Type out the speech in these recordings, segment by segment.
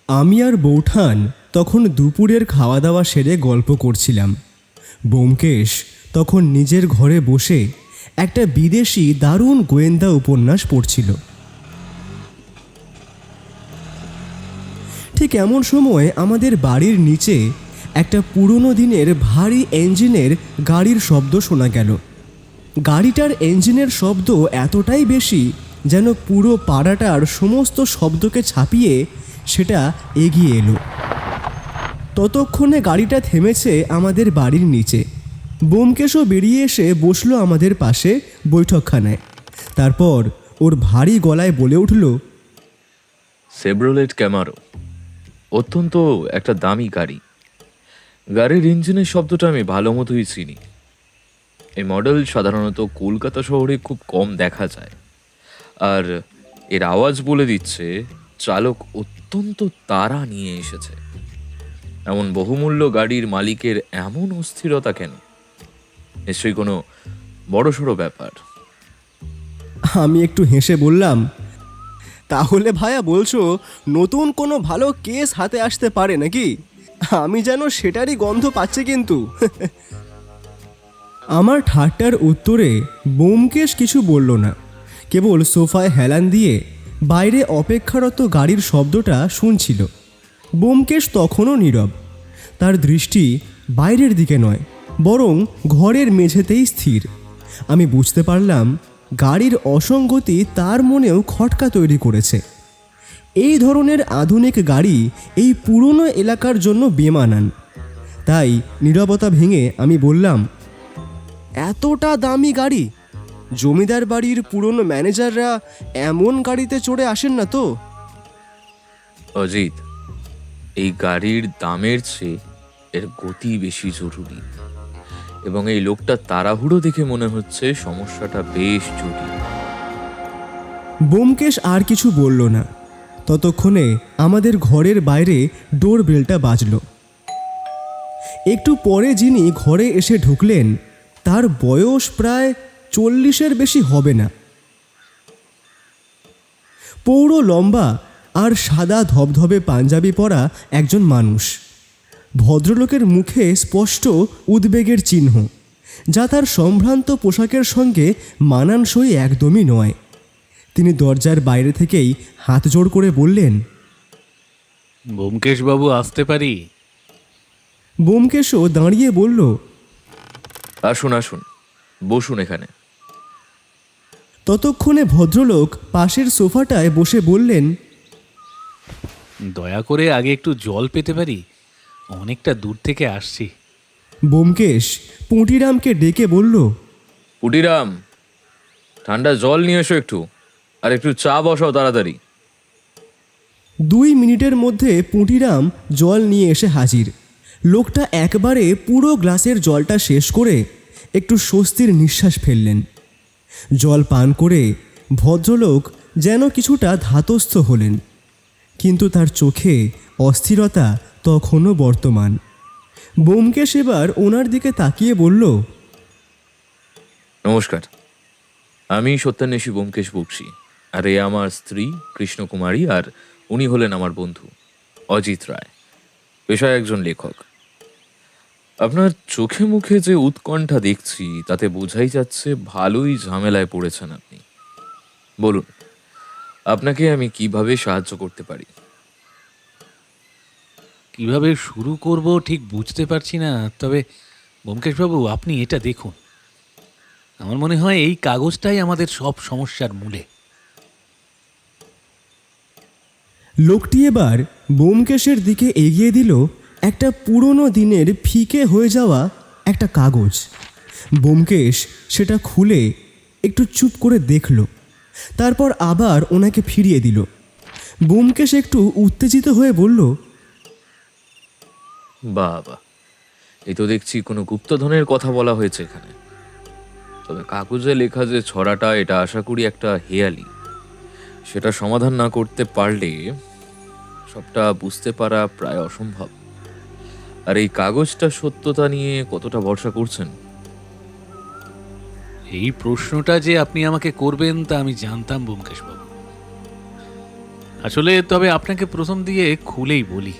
আমি আর বৌঠান তখন দুপুরের খাওয়া দাওয়া সেরে গল্প করছিলাম। ব্যোমকেশ তখন নিজের ঘরে বসে একটা বিদেশি দারুণ গোয়েন্দা উপন্যাস পড়ছিল। ঠিক এমন সময় আমাদের বাড়ির নিচে একটা পুরনো দিনের ভারী ইঞ্জিনের গাড়ির শব্দ শোনা গেল। গাড়িটার ইঞ্জিনের শব্দ এতটাই বেশি যেন পুরো পাড়াটার সমস্ত শব্দকে ছাপিয়ে সেটা এগিয়ে এলো। ততক্ষণে গাড়িটা থেমেছে আমাদের বাড়ির নিচে। ব্যোমকেশও বেরিয়ে এসে বসলো আমাদের পাশে বৈঠকখানায়। তারপর ওর ভারী গলায় বলে উঠল, সেব্রোলেট ক্যামারো অত্যন্ত একটা দামি গাড়ি। গাড়ির ইঞ্জিনের শব্দটা আমি ভালো মতোই চিনি। এই মডেল সাধারণত কলকাতা শহরে খুব কম দেখা যায়, আর এর আওয়াজ বলে দিচ্ছে চালক অত্যন্ত তাড়া নিয়ে এসেছে। এমন বহুমূল্য গাড়ির মালিকের এমন অস্থিরতা কেন? নিশ্চয়ই কোনো বড়সড় ব্যাপার। আমি একটু হেসে বললাম, তাহলে ভাইয়া বলছো নতুন কোনো ভালো কেস হাতে আসতে পারে নাকি? আমি যেন সেটারই গন্ধ পাচ্ছি কিন্তু। আমার ঠাট্টার উত্তরে ব্যোমকেশ কিছু বলল না, কেবল সোফায় হেলান দিয়ে বাইরে অপেক্ষারত গাড়ির শব্দটা শুনছিল। ব্যোমকেশ তখনও নীরব। তার দৃষ্টি বাইরের দিকে নয়, বরং ঘরের মেঝেতেই স্থির। আমি বুঝতে পারলাম গাড়ির অসঙ্গতি তার মনেও খটকা তৈরি করেছে। এই ধরনের আধুনিক গাড়ি এই পুরনো এলাকার জন্য বেমানান। তাই নীরবতা ভেঙে আমি বললাম, এতটা দামি গাড়ি? জমিদার বাড়ির পুরনো ম্যানেজাররা এমন গাড়িতে চড়ে আসেন না তো? অজিত, এই গাড়ির দামের চেয়ে এর গতি বেশি জরুরি, এবং এই লোকটা তাড়াহুড়ো দেখে মনে হচ্ছে সমস্যাটা বেশ জটিল। ব্যোমকেশ আর কিছু বলল না। ততক্ষণে আমাদের ঘরের বাইরে ডোর বেলটা বাজল। একটু পরে যিনি ঘরে এসে ঢুকলেন তার বয়স প্রায় 40-এর বেশি হবে না। পৌড়ো লম্বা আর সাদা ধবধবে পাঞ্জাবি পরা একজন মানুষ। ভদ্রলোকের মুখে স্পষ্ট উদ্বেগের চিহ্ন, যা তার সম্ভ্রান্ত পোশাকের সঙ্গে মানানসই একদমই নয়। তিনি দরজার বাইরে থেকেই হাত জোড় করে বললেন, ব্যোমকেশবাবু, আসতে পারি? ব্যোমকেশও দাঁড়িয়ে বলল, আসুন আসুন, বসুন এখানে। ততক্ষণে ভদ্রলোক পাশের সোফাটায় বসে বললেন, দয়া করে আগে একটু জল পেতে পারি? অনেকটা দূর থেকে আসছি। ব্যোমকেশ পুঁটিরামকে ডেকে বলল, পুটিরাম, ঠান্ডা জল নিয়ে এসো একটু, আর একটু চা বসাও তাড়াতাড়ি। 2 মিনিটের মধ্যে পুঁটিরাম জল নিয়ে এসে হাজির। লোকটা একবারে পুরো গ্লাসের জলটা শেষ করে একটু স্বস্তির নিঃশ্বাস ফেললেন। জল পান করে ভদ্রলোক যেন কিছুটা ধাতস্থ হলেন, কিন্তু তার চোখে অস্থিরতা তখনও বর্তমান। ব্যোমকেশ এবার ওনার দিকে তাকিয়ে বলল, নমস্কার, আমি সত্যান্বেষী ব্যোমকেশ বক্সী, আর এ আমার স্ত্রী কৃষ্ণকুমারী, আর উনি হলেন আমার বন্ধু অজিত রায়, পেশায় একজন লেখক। আপনার চোখে মুখে যে উৎকণ্ঠা দেখছি তাতে বোঝাই যাচ্ছে ভালোই ঝামেলায় পড়েছেন আপনি। বলুন, আপনাকে আমি কিভাবে সাহায্য করতে পারি? কিভাবে শুরু করব ঠিক বুঝতে পারছি না। তবে ব্যোমকেশবাবু, আপনি এটা দেখুন। আমার মনে হয় এই কাগজটাই আমাদের সব সমস্যার মূলে। লোকটি এবার ব্যোমকেশের দিকে এগিয়ে দিল একটা পুরনো দিনের ফিকে হয়ে যাওয়া একটা কাগজ। ব্যোমকেশ সেটা খুলে একটু চুপ করে দেখল, তারপর আবার ওনাকে ফিরিয়ে দিল। ব্যোমকেশ একটু উত্তেজিত হয়ে বলল, বাবা, এই তো দেখছি কোনো গুপ্তধনের কথা বলা হয়েছে এখানে। তবে কাগজে লেখা যে ছড়াটা, এটা আশা করি একটা হেয়ালি। সেটা সমাধান না করতে পারলে সবটা বুঝতে পারা প্রায় অসম্ভব। আর এই কাগজটা সত্যতা নিয়ে কতটা ভরসা করছেন? এই প্রশ্নটা যে আপনি আমাকে করবেন তা আমি জানতাম ব্যোমকেশবাবু। আসলে তবে আপনাকে প্রথম দিয়ে খুলেই বলি,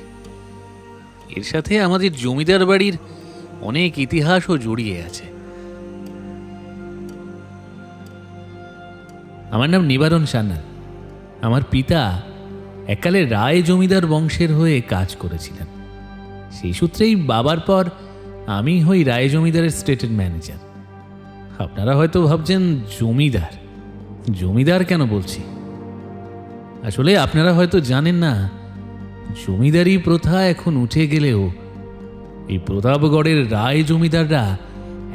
এর সাথে আমাদের জমিদার বাড়ির অনেক ইতিহাসও জড়িয়ে আছে। আমার নাম নিবারণ সান্যাল। আমার পিতা এককালে রায় জমিদার বংশের হয়ে কাজ করেছিলেন। সেই সূত্রেই বাবার পর আমি হই রায় জমিদারের স্টেটের ম্যানেজার। আপনারা হয়তো ভাবছেন জমিদার, জমিদার কেন বলছি? আসলে আপনারা হয়তো জানেন না, জমিদারি প্রথা এখন উঠে গেলেও এই প্রতাপগড়ের রায় জমিদাররা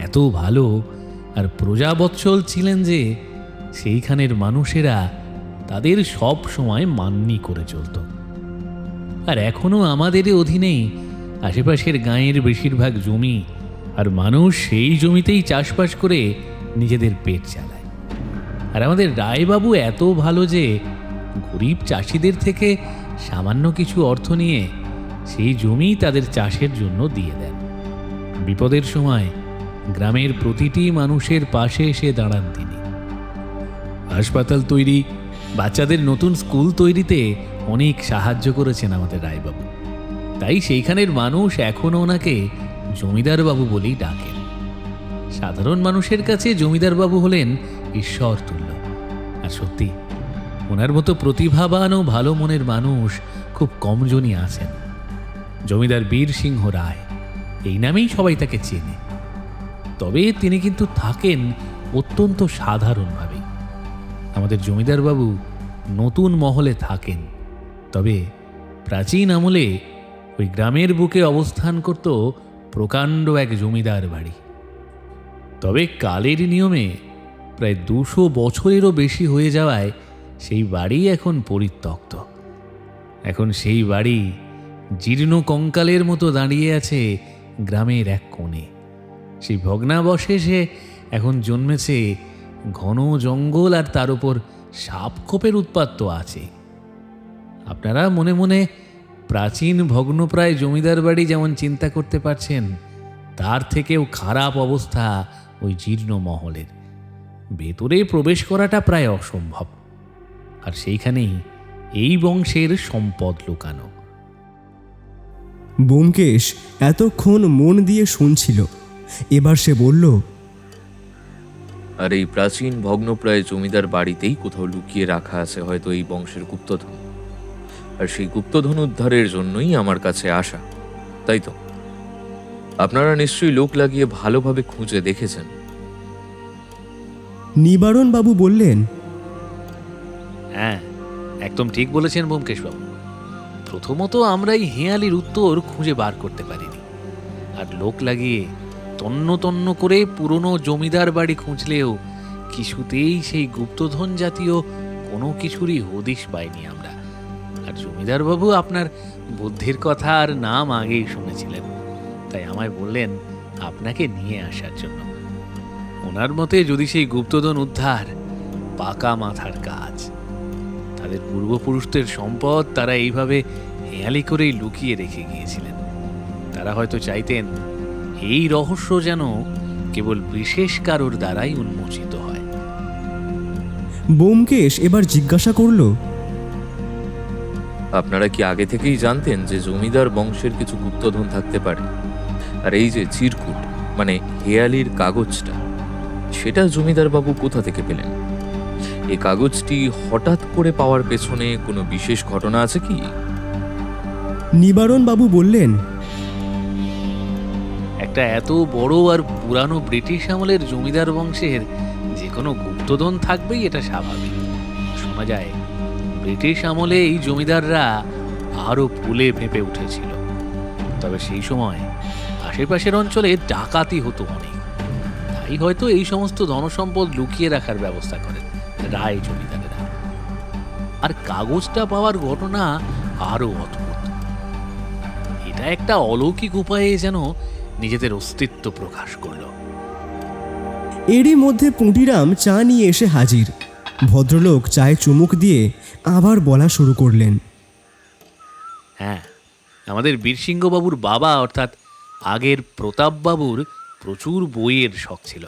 এত ভালো আর প্রজাবৎসল ছিলেন যে সেইখানের মানুষেরা তাদের সব সময় মান্যি করে চলত। আর এখনো আমাদের অধীনেই আশেপাশের গাঁয়ের বেশিরভাগ জমি আর মানুষ সেই জমিতেই চাষবাস করে নিজেদের পেট চালায়। আর আমাদের রায়বাবু এত ভালো যে গরিব চাষিদের থেকে সামান্য কিছু অর্থ নিয়ে সেই জমি তাদের চাষের জন্য দিয়ে দেন। বিপদের সময় গ্রামের প্রতিটি মানুষের পাশে এসে দাঁড়ান তিনি। হাসপাতাল তৈরি, বাচ্চাদের নতুন স্কুল তৈরিতে অনেক সাহায্য করেছেন আমাদের রায়বাবু। তাই সেইখানের মানুষ এখনও ওনাকে জমিদারবাবু বলেই ডাকেন। সাধারণ মানুষের কাছে জমিদারবাবু হলেন ঈশ্বর তুল্য। আর সত্যি, ওনার মতো প্রতিভাবান ও ভালো মনের মানুষ খুব কমজনই আছেন। জমিদার বীর সিংহ রায় এই নামেই সবাই তাকে চেনে। তবে তিনি কিন্তু থাকেন অত্যন্ত সাধারণভাবে। আমাদের জমিদারবাবু নতুন মহলে থাকেন, তবে প্রাচীন আমলে ওই গ্রামের বুকে অবস্থান করত প্রকাণ্ড এক জমিদার বাড়ি। তবে কালের নিয়মে প্রায় 200 বছরেরও বেশি হয়ে যাওয়ায় সেই বাড়ি এখন পরিত্যক্ত। এখন সেই বাড়ি জীর্ণ কঙ্কালের মতো দাঁড়িয়ে আছে গ্রামের এক কোণে। সেই ভগ্নাবশেষে এখন জন্মেছে ঘন জঙ্গল, আর তার উপর সাপখোপের উৎপাত তো আছে। আপনারা মনে মনে প্রাচীন ভগ্নপ্রায় জমিদার বাড়ি যেমন চিন্তা করতে পারছেন, তার থেকেও খারাপ অবস্থা ওই জীর্ণ মহলের। ভেতরে প্রবেশ করাটা প্রায় অসম্ভব। আর সেইখানেই এই বংশের সম্পদ লুকানো। ব্যোমকেশ এতক্ষণ মন দিয়ে শুনছিল। এবার সে বলল, আর এই প্রাচীন ভগ্নপ্রায় জমিদার বাড়িতেই কোথাও লুকিয়ে রাখা আছে হয়তো এই বংশের গুপ্তধন। আর সেই গুপ্তধন উদ্ধারের জন্যই আমার কাছে আসা, তাই তো? আপনারা নিশ্চয়ই লোক লাগিয়ে ভালোভাবে খুঁজে দেখেছেন। নিবারণ বাবু বললেন, হ্যাঁ, একদম ঠিক বলেছেন ব্যোমকেশবাবু। প্রথমত আমরা এই হেঁয়ালির উত্তর খুঁজে বার করতে পারিনি। আর লোক লাগিয়ে তন্ন তন্ন করে পুরনো জমিদার বাড়ি খুঁজলেও কিছুতেই সেই গুপ্তধন জাতীয় কোনো কিছুরই হদিশ পাইনি আমরা। আর জমিদারবাবু আপনার বুদ্ধির কথা আর নাম আগেই শুনেছিলেন, তাই আমায় বললেন আপনাকে নিয়ে আসার জন্য। ওনার মতে যদি সেই গুপ্তধন উদ্ধার পাকা মাথার কাজ। তাদের পূর্বপুরুষদের সম্পদ তারা এইভাবে হেঁয়ালি করেই লুকিয়ে রেখে গিয়েছিলেন। তারা হয়তো চাইতেন এই রহস্য যেন কেবল বিশেষ কারোর দ্বারাই উন্মোচিত হয়। ব্যোমকেশ এবার জিজ্ঞাসা করল, আপনারা কি আগে থেকেই জানতেন যে জমিদার বংশের কিছু গুপ্তধন থাকতে পারে? আর এই যে চিরকুট মানে হেয়ালির কাগজটা, সেটা জমিদার বাবু কোথা থেকে পেলেন? এই কাগজটি হঠাৎ করে পাওয়ার পেছনে কোনো বিশেষ ঘটনা আছে কি? নিবারণ বাবু বললেন, একটা এত বড় আর পুরানো ব্রিটিশ আমলের জমিদার বংশের যে কোনো গুপ্তধন থাকবেই, এটা স্বাভাবিক। শোনা যায় ব্রিটিশ আমলে এই জমিদাররা আরও ফুলে ফেঁপে উঠেছিল। তবে সেই সময় আশেপাশের অঞ্চলে ডাকাতি হতো অনেক, তাই হয়তো এই সমস্ত ধনসম্পদ লুকিয়ে রাখার ব্যবস্থা করেন রায় জমিদারেরা। আর কাগজটা পাওয়ার ঘটনা আরও অদ্ভুত। এটা একটা অলৌকিক উপায়ে যেন নিজেদের অস্তিত্ব প্রকাশ করল। এরই মধ্যে পুঁটিরাম চা নিয়ে এসে হাজির। ভদ্রলোক চায়ে চুমুক দিয়ে আবার বলা শুরু করলেন, হ্যাঁ, আমাদের বীরসিংহবাবুর বাবা অর্থাৎ আগের প্রতাপবাবুর প্রচুর বইয়ের শখ ছিল।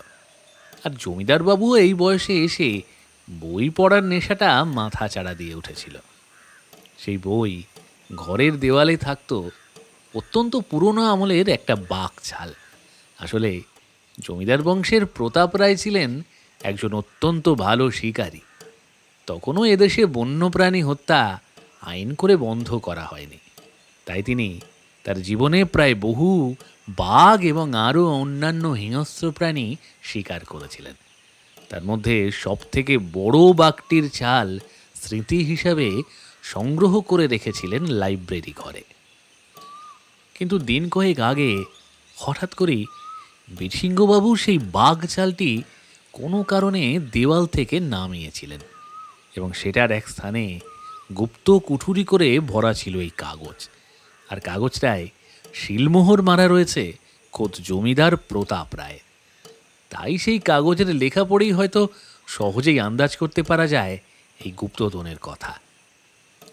আর জমিদারবাবুও এই বয়সে এসে বই পড়ার নেশাটা মাথা চাড়া দিয়ে উঠেছিল। সেই বই ঘরের দেওয়ালে থাকতো অত্যন্ত পুরনো আমলের একটা বাঘ ছাল। আসলে জমিদার বংশের প্রতাপ রায় ছিলেন একজন অত্যন্ত ভালো শিকারী। তখনও এদেশে বন্যপ্রাণী হত্যা আইন করে বন্ধ করা হয়নি, তাই তিনি তার জীবনে প্রায় বহু বাঘ এবং আরও অন্যান্য হিংস্র প্রাণী শিকার করেছিলেন। তার মধ্যে সবথেকে বড় বাঘটির ছাল স্মৃতি হিসাবে সংগ্রহ করে রেখেছিলেন লাইব্রেরি ঘরে। কিন্তু দিন কয়েক আগে হঠাৎ করেই বীরসিংহবাবু সেই বাঘ ছালটি কোনো কারণে দেওয়াল থেকে নামিয়েছিলেন এবং সেটার এক স্থানে গুপ্ত কুঠুরি করে ভরা ছিল এই কাগজ। আর কাগজটায় শিলমোহর মারা রয়েছে খোদ জমিদার প্রতাপ রায়। তাই সেই কাগজের লেখা পড়েই হয়তো সহজেই আন্দাজ করতে পারা যায় এই গুপ্তধনের কথা।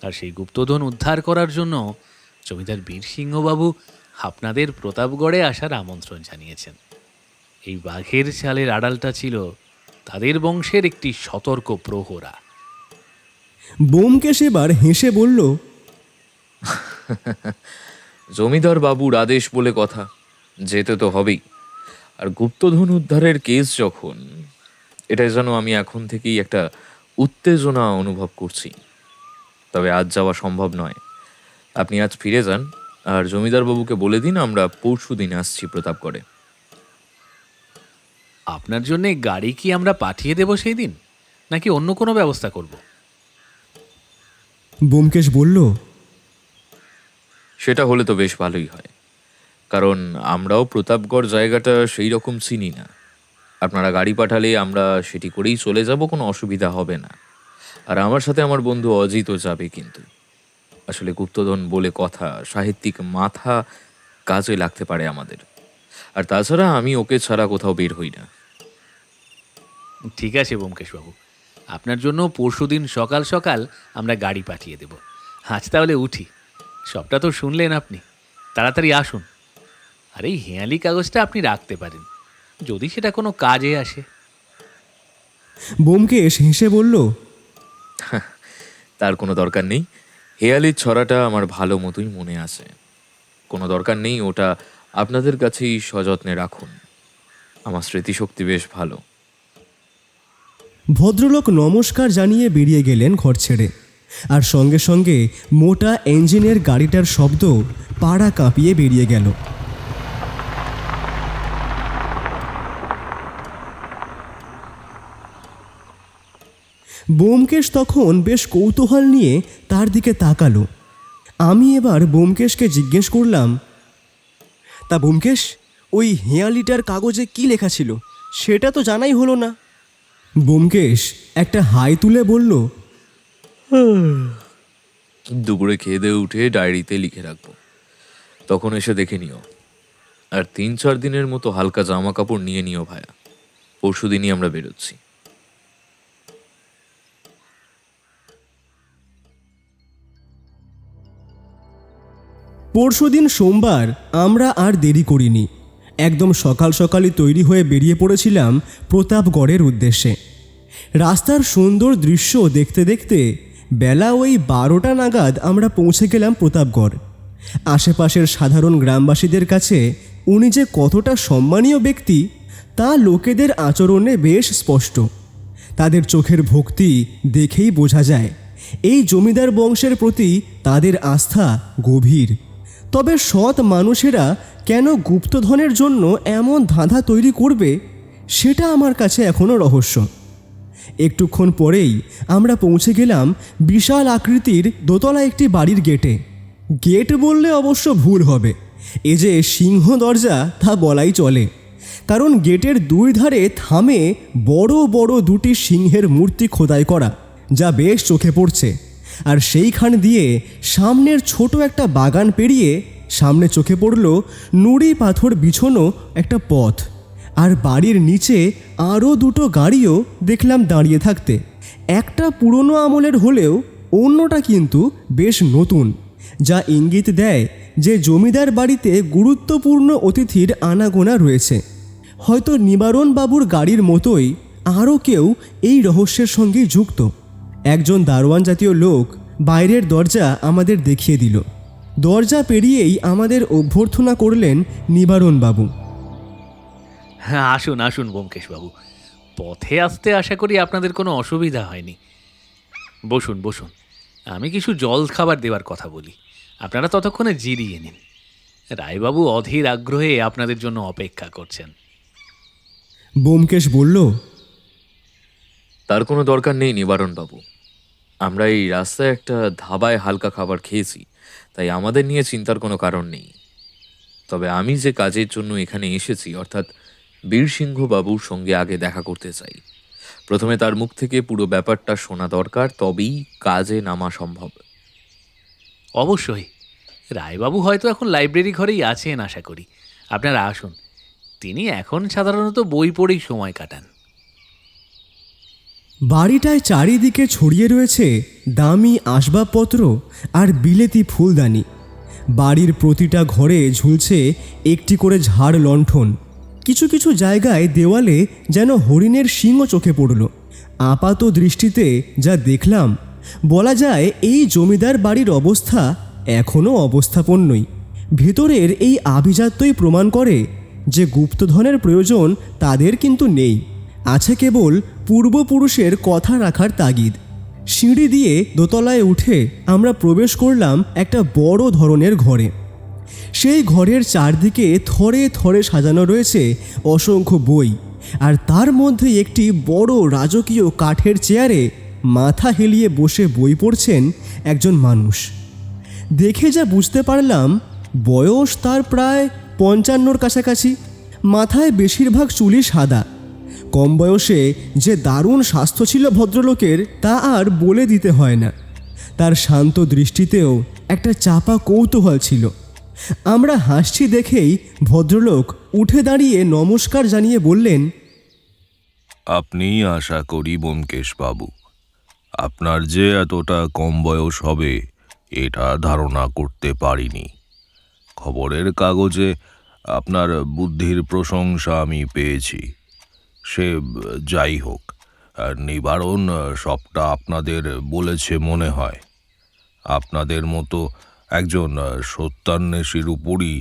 আর সেই গুপ্তধন উদ্ধার করার জন্য জমিদার বীরসিংহবাবু আপনাদের প্রতাপগড়ে আসার আমন্ত্রণ জানিয়েছেন। এই বাঘের ছালের আড়ালটা ছিল তাদের বংশের একটি সতর্ক প্রহরা। ব্যোমকেশ এবার হেসে বলল, জমিদার বাবুর আদেশ বলে কথা, যেতে তো হবেই। আর গুপ্তধন উদ্ধারের কেস যখন, এটা যেন আমি এখন থেকেই একটা উত্তেজনা অনুভব করছি। তবে আজ যাওয়া সম্ভব নয়। আপনি আজ ফিরে যান, আর জমিদার বাবুকে বলে দিন আমরা পরশু দিন আসছি প্রতাপগড়ে। আপনার জন্য গাড়ি কি আমরা পাঠিয়ে দেব সেই দিন, নাকি অন্য কোনো ব্যবস্থা করব? ব্যোমকেশ বলল, সেটা হলে তো বেশ ভালোই হয়, কারণ আমরাও প্রতাপগড় জায়গাটা সেই রকম চিনি না। আপনারা গাড়ি পাঠালে আমরা সেটি করেই চলে যাব, কোনো অসুবিধা হবে না। আর আমার সাথে আমার বন্ধু অজিতও যাবে। কিন্তু আসলে গুপ্তধন বলে কথা, সাহিত্যিক মাথা কাজে লাগতে পারে আমাদের। আর তাছাড়া আমি ওকে ছাড়া কোথাও বের হই না। ঠিক আছে ব্যোমকেশবাবু, আপনার জন্য পরশুদিন সকাল সকাল আমরা গাড়ি পাঠিয়ে দেব। আজ তাহলে উঠি। সবটা তো শুনলেন আপনি, তাড়াতাড়ি আসুন। আর এই হেঁয়ালি কাগজটা আপনি রাখতে পারেন, যদি সেটা কোনো কাজে আসে। ব্যোমকেশ হেসে বলল, তার কোনো দরকার নেই। হেয়ালির ছড়াটা আমার ভালো মতোই মনে আছে। কোনো দরকার নেই, ওটা আপনাদের কাছেই সযত্নে রাখুন। আমার স্মৃতিশক্তি বেশ ভালো। ভদ্রলোক নমস্কার জানিয়ে বেরিয়ে গেলেন ঘর ছেড়ে। আর সঙ্গে সঙ্গে মোটা ইঞ্জিনের গাড়িটার শব্দ পাড়া কাঁপিয়ে বেরিয়ে গেল। ব্যোমকেশ তখন বেশ কৌতূহল নিয়ে তার দিকে তাকালো। আমি এবার ব্যোমকেশকে জিজ্ঞেস করলাম, তা ব্যোমকেশ, ওই হেঁয়ালিটার কাগজে কি লেখা ছিল সেটা তো জানাই হলো না। ব্যোমকেশ একটা হাই তুলে বলল, দুপুরে খেয়ে দিয়ে উঠে ডায়েরিতে লিখে রাখবো, তখন এসে দেখে নিও। আর 3-4 দিনের মতো হালকা জামা কাপড় নিয়ে নিও ভায়া। পরশু দিনই আমরা বেরোচ্ছি। পরশুদিন সোমবার আমরা আর দেরি করিনি। একদম সকাল সকালই তৈরি হয়ে বেরিয়ে পড়েছিলাম প্রতাপগড়ের উদ্দেশ্যে। রাস্তার সুন্দর দৃশ্য দেখতে দেখতে বেলা ওই 12টা নাগাদ আমরা পৌঁছে গেলাম প্রতাপগড়। আশেপাশের সাধারণ গ্রামবাসীদের কাছে উনি যে কতটা সম্মানীয় ব্যক্তি তা লোকেদের আচরণে বেশ স্পষ্ট। তাদের চোখের ভক্তি দেখেই বোঝা যায় এই জমিদার বংশের প্রতি তাদের আস্থা গভীর। তবে সৎ মানুষেরা কেন গুপ্তধনের জন্য এমন ধাঁধা তৈরি করবে সেটা আমার কাছে এখনও রহস্য। একটুক্ষণ পরেই আমরা পৌঁছে গেলাম বিশাল আকৃতির দোতলা একটি বাড়ির গেটে। গেট বললে অবশ্য ভুল হবে, এ যে সিংহ দরজা তা বলাই চলে, কারণ গেটের দুই ধারে থামে বড় বড় দুটি সিংহের মূর্তি খোদাই করা, যা বেশ চোখে পড়ছে। আর সেইখান দিয়ে সামনের ছোট একটা বাগান পেরিয়ে সামনে চোখে পড়ল নুড়ি পাথর বিছানো একটা পথ। আর বাড়ির নিচে আরও দুটো গাড়িও দেখলাম দাঁড়িয়ে থাকতে। একটা পুরনো আমলের হলেও অন্যটা কিন্তু বেশ নতুন, যা ইঙ্গিত দেয় যে জমিদার বাড়িতে গুরুত্বপূর্ণ অতিথির আনাগোনা রয়েছে। হয়তো নিবারণ বাবুর গাড়ির মতোই আরও কেউ এই রহস্যের সঙ্গে যুক্ত। একজন দারোয়ান জাতীয় লোক বাইরের দরজা আমাদের দেখিয়ে দিল। দরজা পেরিয়েই আমাদের অভ্যর্থনা করলেন নিবারণবাবু। হ্যাঁ, আসুন আসুন ব্যোমকেশবাবু, পথে আসতে আশা করি আপনাদের কোনো অসুবিধা হয়নি। বসুন বসুন, আমি কিছু জল খাবার দেওয়ার কথা বলি, আপনারা ততক্ষণে জিরিয়ে নিন। রায়বাবু অধীর আগ্রহে আপনাদের জন্য অপেক্ষা করছেন। ব্যোমকেশ বলল, তার কোনো দরকার নেই নিবারণবাবু। আমরা এই রাস্তায় একটা ধাবায় হালকা খাবার খেয়েছি, তাই আমাদের নিয়ে চিন্তার কোনো কারণ নেই। তবে আমি যে কাজের জন্য এখানে এসেছি, অর্থাৎ বীরসিংহ বাবুর সঙ্গে আগে দেখা করতে চাই। প্রথমে তার মুখ থেকে পুরো ব্যাপারটা শোনা দরকার, তবেই কাজে নামা সম্ভব। অবশ্যই, রায়বাবু হয়তো এখন লাইব্রেরি ঘরেই আছেন আশা করি। আপনারা আসুন, তিনি এখন সাধারণত বই পড়েই সময় কাটান। বাড়িটায় চারিদিকে ছড়িয়ে রয়েছে দামি আসবাবপত্র আর বিলেতি ফুলদানি। বাড়ির প্রতিটা ঘরে ঝুলছে একটি করে ঝাড় লণ্ঠন। কিছু কিছু জায়গায় দেওয়ালে যেন হরিণের শিং চোখে পড়ল। আপাত দৃষ্টিতে যা দেখলাম, বলা যায় এই জমিদার বাড়ির অবস্থা এখনও অবস্থাপন্নই। ভেতরের এই আভিজাত্যই প্রমাণ করে যে গুপ্তধনের প্রয়োজন তাদের কিন্তু নেই, আছে কেবল পূর্বপুরুষের কথা রাখার তাগিদ। সিঁড়ি দিয়ে দোতলায় উঠে আমরা প্রবেশ করলাম একটা বড় ধরনের ঘরে। সেই ঘরের চারদিকে থরে থরে সাজানো রয়েছে অসংখ্য বই, আর তার মধ্যে একটি বড় রাজকীয় কাঠের চেয়ারে মাথা হেলিয়ে বসে বই পড়ছেন একজন মানুষ। দেখে যা বুঝতে পারলাম, বয়স তার প্রায় 55-র কাছাকাছি। মাথায় বেশিরভাগ চুলই সাদা। কম বয়সে যে দারুণ স্বাস্থ্য ছিল ভদ্রলোকের, তা আর বলে দিতে হয় না। তার শান্ত দৃষ্টিতেও একটা চাপা কৌতূহল ছিল। আমরা হাসছি দেখেই ভদ্রলোক উঠে দাঁড়িয়ে নমস্কার জানিয়ে বললেন, আপনি আশা করি ব্যোমকেশবাবু, আপনার যে এতটা কম বয়স হবে এটা ধারণা করতে পারিনি। খবরের কাগজে আপনার বুদ্ধির প্রশংসা আমি পেয়েছি। সে যাই হোক, নিবারণ সবটা আপনাদের বলেছে মনে হয়। আপনাদের মতো একজন সত্যান্বেষীর উপরই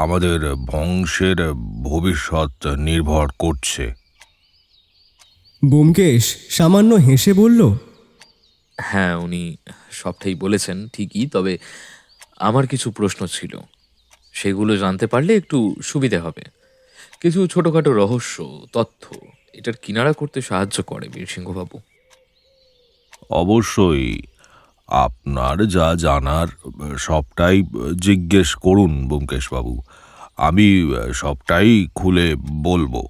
আমাদের বংশের ভবিষ্যৎ নির্ভর করছে। ব্যোমকেশ সামান্য হেসে বলল, হ্যাঁ, উনি সবটাই বলেছেন ঠিকই, তবে আমার কিছু প্রশ্ন ছিল। সেগুলো জানতে পারলে একটু সুবিধে হবে। কিছু ছোটোখাটো রহস্য, তথ্য এটার কিনারা করতে সাহায্য করে বীরসিংহবাবু। অবশ্যই, আপনার যা জানার সবটাই জিজ্ঞেস করুন ব্যোমকেশবাবু, আমি সবটাই খুলে বলবো।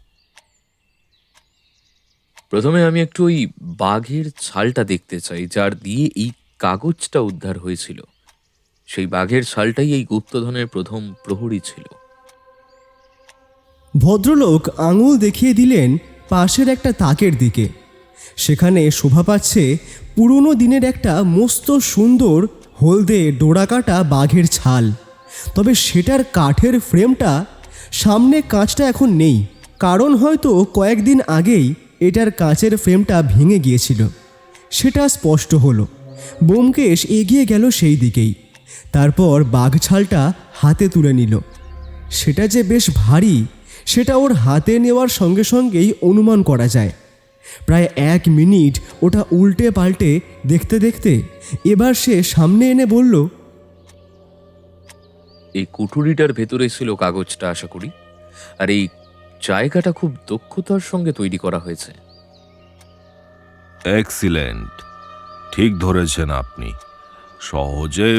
প্রথমে আমি একটু ওই বাঘের ছালটা দেখতে চাই, যার দিয়ে এই কাগজটা উদ্ধার হয়েছিল। সেই বাঘের ছালটাই এই গুপ্তধনের প্রথম প্রহরী ছিল। ভদ্রলোক আঙুল দেখিয়ে দিলেন পাশের একটা তাকের দিকে। সেখানে শোভা পাচ্ছে পুরনো দিনের একটা মস্ত সুন্দর হলদে ডোরাকাটা বাঘের ছাল। তবে সেটার কাঠের ফ্রেমটা, সামনে কাঁচটা এখন নেই, কারণ হয়তো কয়েকদিন আগেই এটার কাঁচের ফ্রেমটা ভেঙে গিয়েছিল। সেটা স্পষ্ট হলো। ব্যোমকেশ এগিয়ে গেল সেই দিকেই। তারপর বাঘ ছালটা হাতে তুলে নিল। সেটা যে বেশ ভারী, সেটা ওর হাতে নেওয়ার সঙ্গে সঙ্গেই অনুমান করা যায়। প্রায় 1 মিনিট ওটা উল্টে পাল্টে দেখতে দেখতে এবার সে সামনে এনে বলল, এই কুঠুরিটার ভেতরে ছিল কাগজটা আশা করি, আর এই জায়গাটা খুব দক্ষতার সঙ্গে তৈরি করা হয়েছে। এক্সিলেন্ট, ঠিক ধরেছেন আপনি। সহজে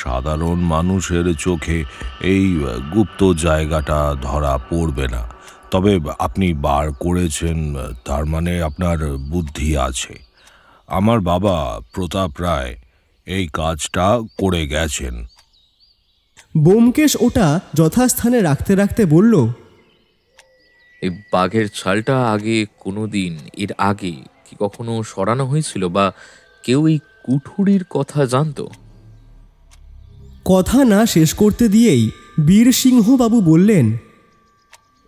সাধারণ মানুষের চোখে এই গুপ্ত জায়গাটা ধরা পড়বে না। তবে আপনি বার করেছেন, তার মানে আপনার বুদ্ধি আছে। আমার বাবা প্রতাপ রায় এই কাজটা করে গেছেন। ব্যোমকেশ ওটা যথাস্থানে রাখতে রাখতে বলল, এই বাঘের ছালটা এর আগে কি কখনো সরানো হয়েছিল, বা কেউ এই কুঠুরির কথা জানতো? কথা না শেষ করতে দিয়েই বীরসিংহবাবু বললেন,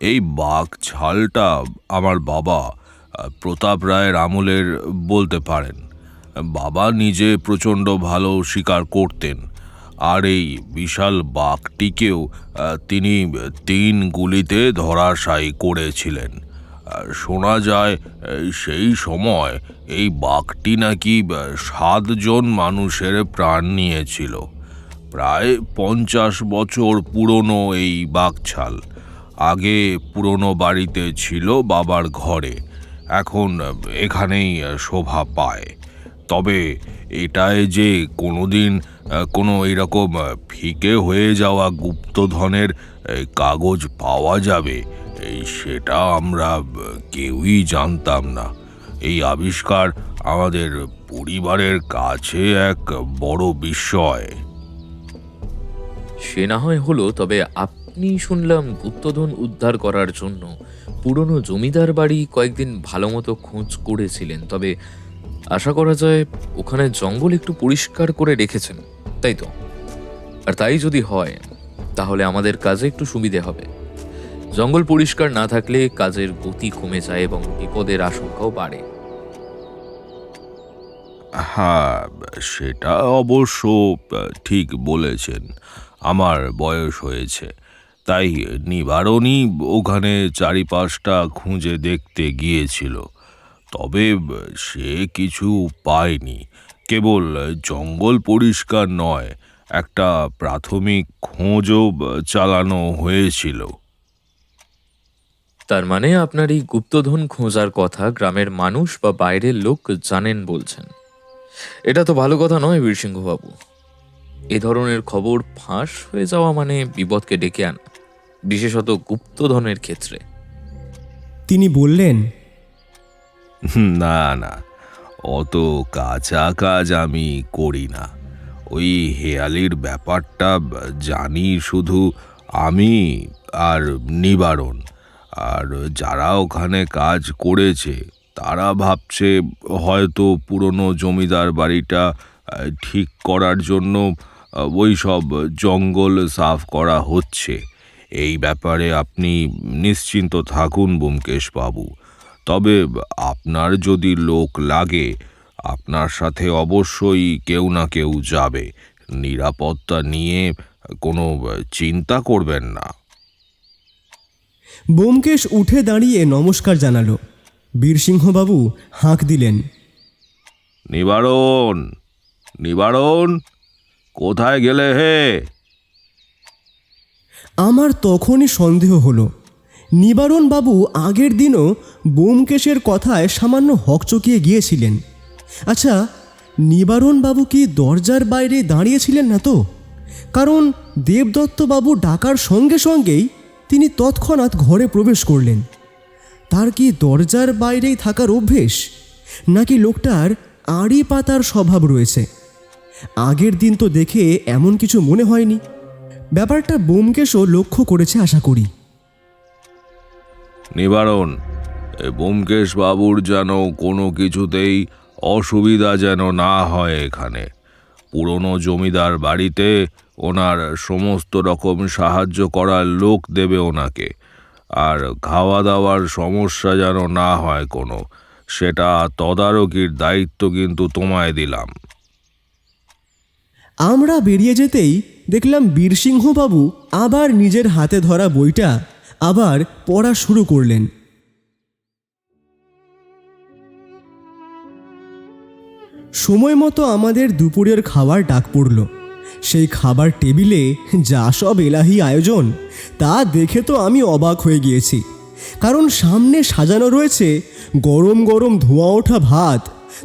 এই বাঘ ছালটা আমার বাবা প্রতাপ রায়ের আমলের বলতে পারেন। বাবা নিজে প্রচণ্ড ভালো শিকার করতেন, আর এই বিশাল বাঘটিকেও তিনি 3 গুলিতে ধরাশায়ী করেছিলেন। শোনা যায় সেই সময় এই বাঘটি নাকি 7 জন মানুষের প্রাণ নিয়েছিল। প্রায় 50 বছর পুরনো এই বাঘছাল। আগে পুরনো বাড়িতে ছিল বাবার ঘরে, এখন এখানেই শোভা পায়। তবে এটায় যে কোনোদিন কোনো এরকম ফিকে হয়ে যাওয়া গুপ্তধনের কাগজ পাওয়া যাবে সেটা আমরা কেউই জানতাম না। এই আবিষ্কার আমাদের পরিবারের কাছে এক বড় বিস্ময়। সে না হয় হলো, তবে আপনি শুনলাম গুপ্তধন উদ্ধার করার জন্য পুরনো জমিদার বাড়ি কয়েকদিন ভালো মতো খোঁজ করেছিলেন। তবে আশা করা যায় ওখানে জঙ্গল একটু পরিষ্কার করে রেখেছেন, তাই তো? আর তাই যদি হয় তাহলে আমাদের কাজে একটু সুবিধে হবে। জঙ্গল পরিষ্কার না থাকলে কাজের গতি কমে যায় এবং বিপদের আশঙ্কাও বাড়ে। হ্যাঁ, সেটা অবশ্য ঠিক বলেছেন। আমার বয়স হয়েছে, তাই নিবারণই ওখানে চারিপাশটা খুঁজে দেখতে গিয়েছিল। তবে সে কিছু পায়নি। কেবল জঙ্গল পরিষ্কার নয়, একটা প্রাথমিক খোঁজও চালানো হয়েছিল। তার মানে আপনার এই গুপ্তধন খোঁজার কথা গ্রামের মানুষ বা বাইরের লোক জানেন বলছেন। এটা তো ভালো কথা নয় বীরসিংহবাবু। এ ধরনের খবর ফাঁস হয়ে যাওয়া মানে বিপদকে ডেকে আনা, বিশেষত গুপ্তধনের ক্ষেত্রে। তিনি বললেন, না না, অত কাঁচা কাজ আমি করি না। ওই হেয়ালির ব্যাপারটা জানি শুধু আমি আর নিবারণ। আর যারা ওখানে কাজ করেছে তারা ভাবছে হয়তো পুরনো জমিদার বাড়িটা ঠিক করার জন্য ওই সব জঙ্গল সাফ করা হচ্ছে। এই ব্যাপারে আপনি নিশ্চিন্ত থাকুন ব্যোমকেশ বাবু। তবে আপনার যদি লোক লাগে, আপনার সাথে অবশ্যই কেউ না কেউ যাবে। নিরাপত্তা নিয়ে কোনো চিন্তা করবেন না। ব্যোমকেশ উঠে দাঁড়িয়ে নমস্কার জানালো। বীরসিংহবাবু হাঁক দিলেন, নিবারণ, নিবারণ, কোথায় গেলে হে? আমার তখনই সন্দেহ হলো নিবারণবাবু আগের দিনও ব্যোমকেশের কথায় সামান্য হকচকিয়ে গিয়েছিলেন। আচ্ছা, নিবারণবাবু কি দরজার বাইরে দাঁড়িয়েছিলেন না তো? কারণ দেবদত্তবাবু ডাকার সঙ্গে সঙ্গেই তিনি তৎক্ষণাৎ ঘরে প্রবেশ করলেন। তার কি দরজার বাইরেই থাকার অভ্যেস, নাকি লোকটার আড়ি পাতার স্বভাব রয়েছে? আগের দিন তো দেখে এমন কিছু মনে হয়নি। ব্যাপারটা ব্যোমকেশও লক্ষ্য করেছে আশা করি। নিবারণ, ব্যোমকেশ বাবুর যেন কোনো কিছুতেই অসুবিধা যেন না হয়। এখানে পুরনো জমিদার বাড়িতে ওনার সমস্ত রকম সাহায্য করার লোক দেবে ওনাকে। আর খাওয়া দাওয়ার সমস্যা যেন না হয় কোনো, সেটা তদারকির দায়িত্ব কিন্তু তোমায় দিলাম। আমরা বেরিয়ে যেতেই দেখলাম বীরসিংহবাবু আবার নিজের হাতে ধরা বইটা আবার পড়া শুরু করলেন। সময় মতো আমাদের দুপুরের খাবার ডাক পড়ল। সেই খাবার টেবিলে যা সব এলাহি আয়োজন, তা দেখে তো আমি অবাক হয়ে গিয়েছি। কারণ সামনে সাজানো রয়েছে গরম গরম ধোঁয়া ওঠা ভাত,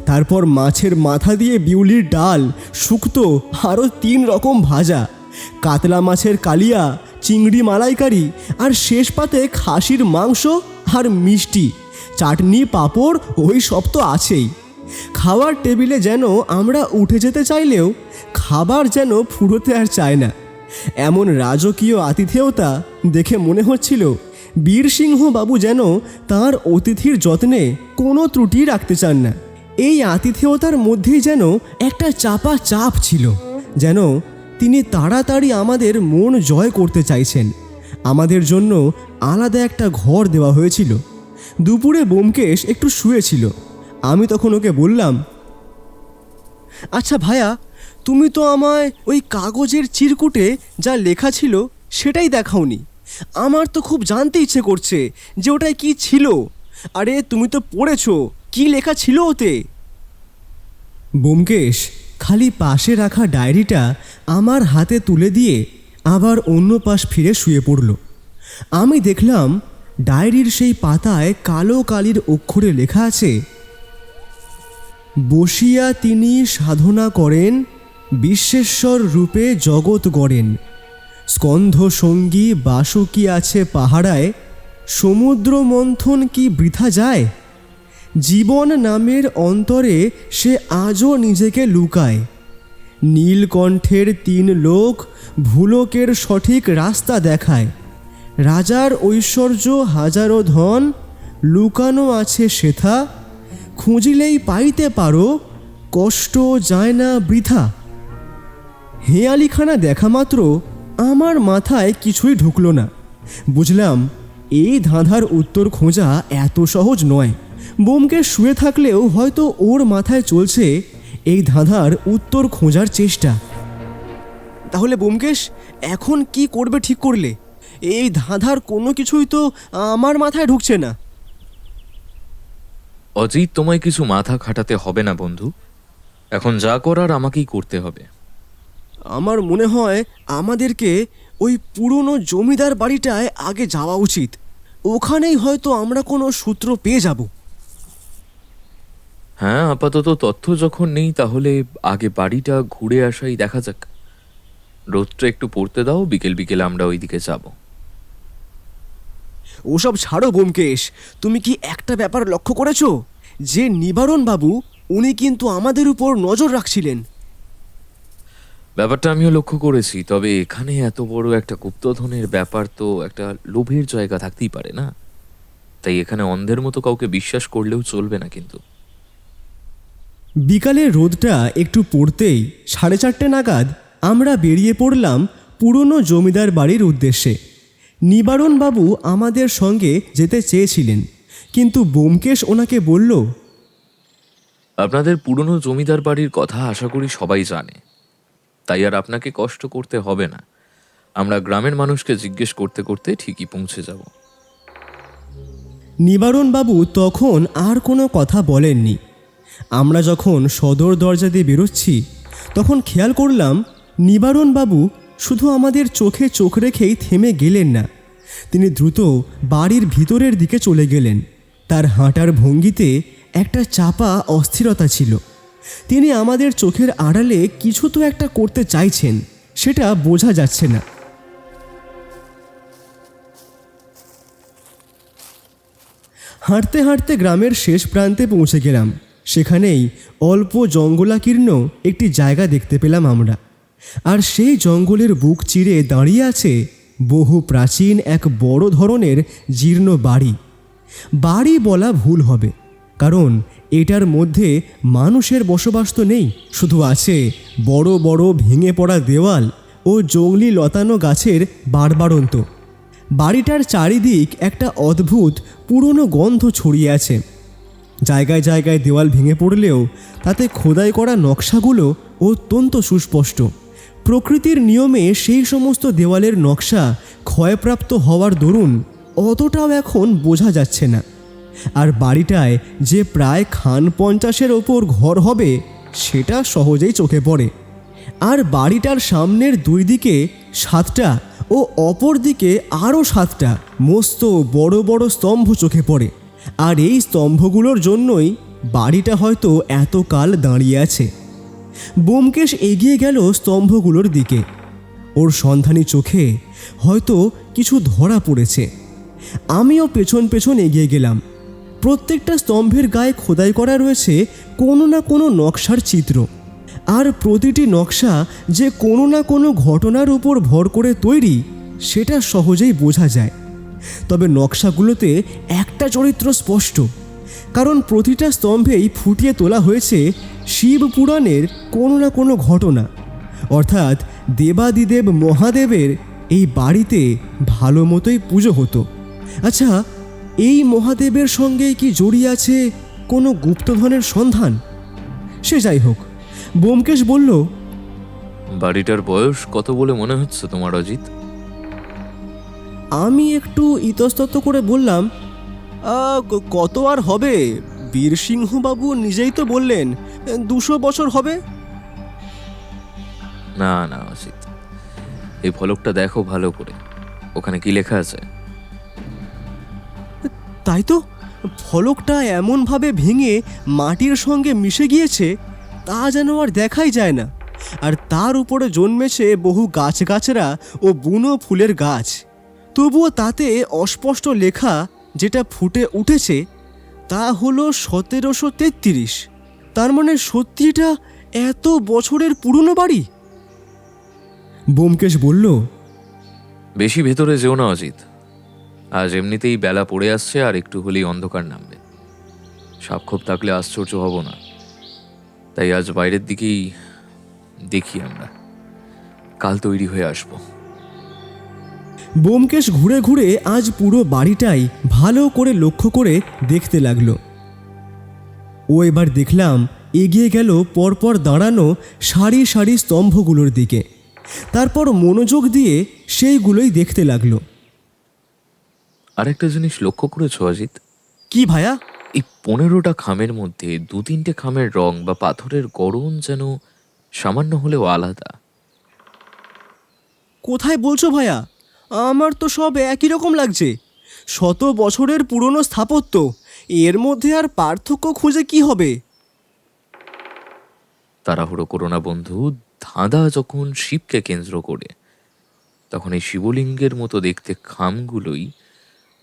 তারপর মাছের মাথা দিয়ে বিউলির ডাল, শুক্তো, আরও 3 রকম ভাজা, কাতলা মাছের কালিয়া, চিংড়ি মালাইকারি, আর শেষ পাতে খাসির মাংস আর মিষ্টি, চাটনি, পাঁপড়, ওই সব তো আছেই। খাওয়ার টেবিলে যেন আমরা উঠে যেতে চাইলেও খাবার যেন ফুরোতে আর চায় না। এমন রাজকীয় আতিথেয়তা দেখে মনে হচ্ছিল বীরসিংহবাবু যেন তাঁর অতিথির যত্নে কোনো ত্রুটি রাখতে চান না। এই আতিথেয়তার মধ্যেই যেন একটা চাপা চাপ ছিল, যেন তিনি তাড়াতাড়ি আমাদের মন জয় করতে চাইছেন। আমাদের জন্য আলাদা একটা ঘর দেওয়া হয়েছিল। দুপুরে ব্যোমকেশ একটু শুয়েছিল। আমি তখন ওকে বললাম, আচ্ছা ভায়া, তুমি তো আমায় ওই কাগজের চিরকুটে যা লেখা ছিল সেটাই দেখাওনি। আমার তো খুব জানতে ইচ্ছে করছে যে ওটায় কি ছিল। আরে তুমি তো পড়েছো, কি লেখা ছিল ওতে? ব্যোমকেশ খালি পাশে রাখা ডায়েরিটা আমার হাতে তুলে দিয়ে আবার অন্য পাশ ফিরে শুয়ে পড়ল। আমি দেখলাম ডায়েরির সেই পাতায় কালো কালির অক্ষরে লেখা আছে, বসিয়া তিনি সাধনা করেন, বিশ্বেশ্বর রূপে জগৎ গড়েন। স্কন্ধ সঙ্গী বাসুকি আছে পাহারায়, সমুদ্র মন্থন কি বৃথা যায়? জীবন নামের অন্তরে সে আজও নিজেকে লুকায়। নীলকণ্ঠের 3 লোক ভুলকের সঠিক রাস্তা দেখায়। রাজার ঐশ্বর্য হাজারো ধন, লুকানো আছে সেথা। খুঁজিলেই পাইতে পারো, কষ্ট যায় না বৃথা। হেঁয়ালিখানা দেখা মাত্র আমার মাথায় কিছুই ঢুকলো না। বুঝলাম এই ধাঁধার উত্তর খোঁজা এত সহজ নয়। ব্যোমকেশ শুয়ে থাকলেও হয়তো ওর মাথায় চলছে এই ধাঁধার উত্তর খোঁজার চেষ্টা। তাহলে ব্যোমকেশ এখন কি করবে ঠিক করলে? এই ধাঁধার কোনো কিছুই তো আমার মাথায় ঢুকছে না। অজিত, তোমায় কিছু মাথা খাটাতে হবে না বন্ধু। এখন যা করার আমাকেই করতে হবে। আমার মনে হয় আমাদেরকে ওই পুরনো জমিদার বাড়িটায় আগে যাওয়া উচিত। ওখানেই হয়তো আমরা কোনো সূত্র পেয়ে যাব। হ্যাঁ, আপাতত তথ্য যখন নেই তাহলে আগে বাড়িটা ঘুরে আসাই দেখা যাক। রোদটা একটু পড়তে দাও, বিকেল বিকেল আমরা ওইদিকে যাব। ওসব ছাড়ো ব্যোমকেশ, তুমি কি একটা ব্যাপার লক্ষ্য করেছো যে নিবারণ বাবু উনি কিন্তু আমাদের উপর নজর রাখছিলেন? ব্যাপারটা আমিও লক্ষ্য করেছি, তবে এখানে এত বড় একটা গুপ্তধনের ব্যাপার তো একটা লোভের জায়গা থাকতেই পারে না। তাই এখানে অন্ধের মতো কাউকে বিশ্বাস করলেও চলবে না। কিন্তু বিকালের রোদটা একটু পড়তেই 4:30 নাগাদ আমরা বেরিয়ে পড়লাম পুরনো জমিদার বাড়ির উদ্দেশ্যে। নিবারণ বাবু আমাদের সঙ্গে যেতে চেয়েছিলেন, কিন্তু ব্যোমকেশ ওনাকে বলল, আপনাদের পুরনো জমিদার বাড়ির কথা আশা করি সবাই জানে, তাই আর আপনাকে কষ্ট করতে হবে না। আমরা গ্রামের মানুষকে জিজ্ঞেস করতে করতে ঠিকই পৌঁছে যাব। নিবারণ বাবু তখন আর কোনো কথা বলেননি। আমরা যখন সদর দরজা দিয়ে বেরোচ্ছি তখন খেয়াল করলাম নিবারণ বাবু শুধু আমাদের চোখে চোখ রেখেই থেমে গেলেন না, তিনি দ্রুত বাড়ির ভিতরের দিকে চলে গেলেন। তার হাঁটার ভঙ্গিতে একটা চাপা অস্থিরতা ছিল। তিনি আমাদের চোখের আড়ালে কিছু তো একটা করতে চাইছেন, সেটা বোঝা যাচ্ছে না। হাঁটতে হাঁটতে গ্রামের শেষ প্রান্তে পৌঁছে গেলাম। সেখানেই অল্প জঙ্গলাকীর্ণ একটি জায়গা দেখতে পেলাম আমরা। আর সেই জঙ্গলের বুক চিরে দাঁড়িয়ে আছে বহু প্রাচীন এক বড় ধরনের জীর্ণ বাড়ি। বাড়ি বলা ভুল হবে, কারণ এটার মধ্যে মানুষের বসবাস তো নেই, শুধু আছে বড় বড় ভেঙে পড়া দেওয়াল ও জংলি লতানো গাছের বাড়বাড়ন্ত। বাড়িটার চারিদিক একটা অদ্ভুত পুরনো গন্ধ ছড়িয়ে আছে। জায়গায় জায়গায় দেওয়াল ভেঙে পড়লেও তাতে খোদাই করা নকশাগুলো অত্যন্ত সুস্পষ্ট। প্রকৃতির নিয়মে সেই সমস্ত দেওয়ালের নকশা ক্ষয়প্রাপ্ত হওয়ার দরুন অতটাও এখন বোঝা যাচ্ছে না। আর বাড়িটায় যে প্রায় খান 50-এর ওপর ঘর হবে সেটা সহজেই চোখে পড়ে। আর বাড়িটার সামনের 2 দিকে 7টা ও অপর দিকে আরও 7টা মস্ত বড় বড় স্তম্ভ চোখে পড়ে। আর এই স্তম্ভগুলোর জন্যই বাড়িটা হয়তো এতকাল দাঁড়িয়ে আছে। ব্যোমকেশ এগিয়ে গেল স্তম্ভগুলোর দিকে। ওর সন্ধানী চোখে হয়তো কিছু ধরা পড়েছে। আমিও পেছন পেছন এগিয়ে গেলাম। প্রত্যেকটা স্তম্ভের গায়ে খোদাই করা রয়েছে কোনো না কোনো নকশার চিত্র। আর প্রতিটি নকশা যে কোনো না কোনো ঘটনার উপর ভর করে তৈরি সেটা সহজেই বোঝা যায়। তবে নকশাগুলোতে একটা চরিত্র স্পষ্ট, কারণ প্রতিটা স্তম্ভেই ফুটিয়ে তোলা হয়েছে শিব পুরাণের কোনো না কোনো ঘটনা। অর্থাৎ দেবাদিদেব মহাদেবের এই বাড়িতে ভালো মতোই পুজো হতো। আচ্ছা, এই মহাদেবের সঙ্গে কি জড়িয়ে আছে কোনো গুপ্তধনের সন্ধান? সে যাই হোক, ব্যোমকেশ বলল, বাড়িটার বয়স কত বলে মনে হচ্ছে তোমার অজিত? আমি একটু ইতস্তত করে বললাম, কত আর হবে, বীরসিংহবাবু নিজেই তো বললেন 200 বছর হবে। না না অজিত, এই ফলকটা দেখো ভালো করে, ওখানে কি লেখা আছে? তাই তো, ফলকটা এমনভাবে ভেঙে মাটির সঙ্গে মিশে গিয়েছে তা যেন আর দেখাই যায় না। আর তার উপরে জন্মেছে বহু গাছগাছরা ও বুনো ফুলের গাছ। তবুও তাতে অস্পষ্ট লেখা যেটা ফুটে উঠেছে তা হলো 1733। তার মানে সত্যি এটা এত বছরের পুরনো বাড়ি। ব্যোমকেশ বলল, বেশি ভেতরে যেও না অজিত, আজ এমনিতেই বেলা পড়ে আসছে, আর একটু হলেই অন্ধকার নামবে। সাপখোপ থাকলে আশ্চর্য হব না, তাই আজ বাইরের দিকেই দেখি আমরা, কাল তৈরি হয়ে আসবো। ব্যোমকেশ ঘুরে ঘুরে আজ পুরো বাড়িটাই ভালো করে লক্ষ্য করে দেখতে লাগলো। ও এবার দেখলাম এগিয়ে গেল পরপর দাঁড়ানো সারি সারি স্তম্ভগুলোর দিকে। তারপর মনোযোগ দিয়ে সেইগুলোই দেখতে লাগলো। আরেকটা জিনিস লক্ষ্য করেছো অজিত? কি ভায়া? এই 15টা খামের মধ্যে 2-3টে খামের রং বা পাথরের গড়ন যেন সামান্য হলেও আলাদা। কোথায় বলছো ভায়া? আমার তো সব একই রকম লাগছে। 100 বছরের পুরনো স্থাপত্য, এর মধ্যে আর পার্থক্য খুঁজে কি হবে? তাড়াহুড়ো করো না বন্ধু, ধাঁধা যখন শিবকে কেন্দ্র করে, তখন এই শিবলিঙ্গের মতো দেখতে খামগুলোই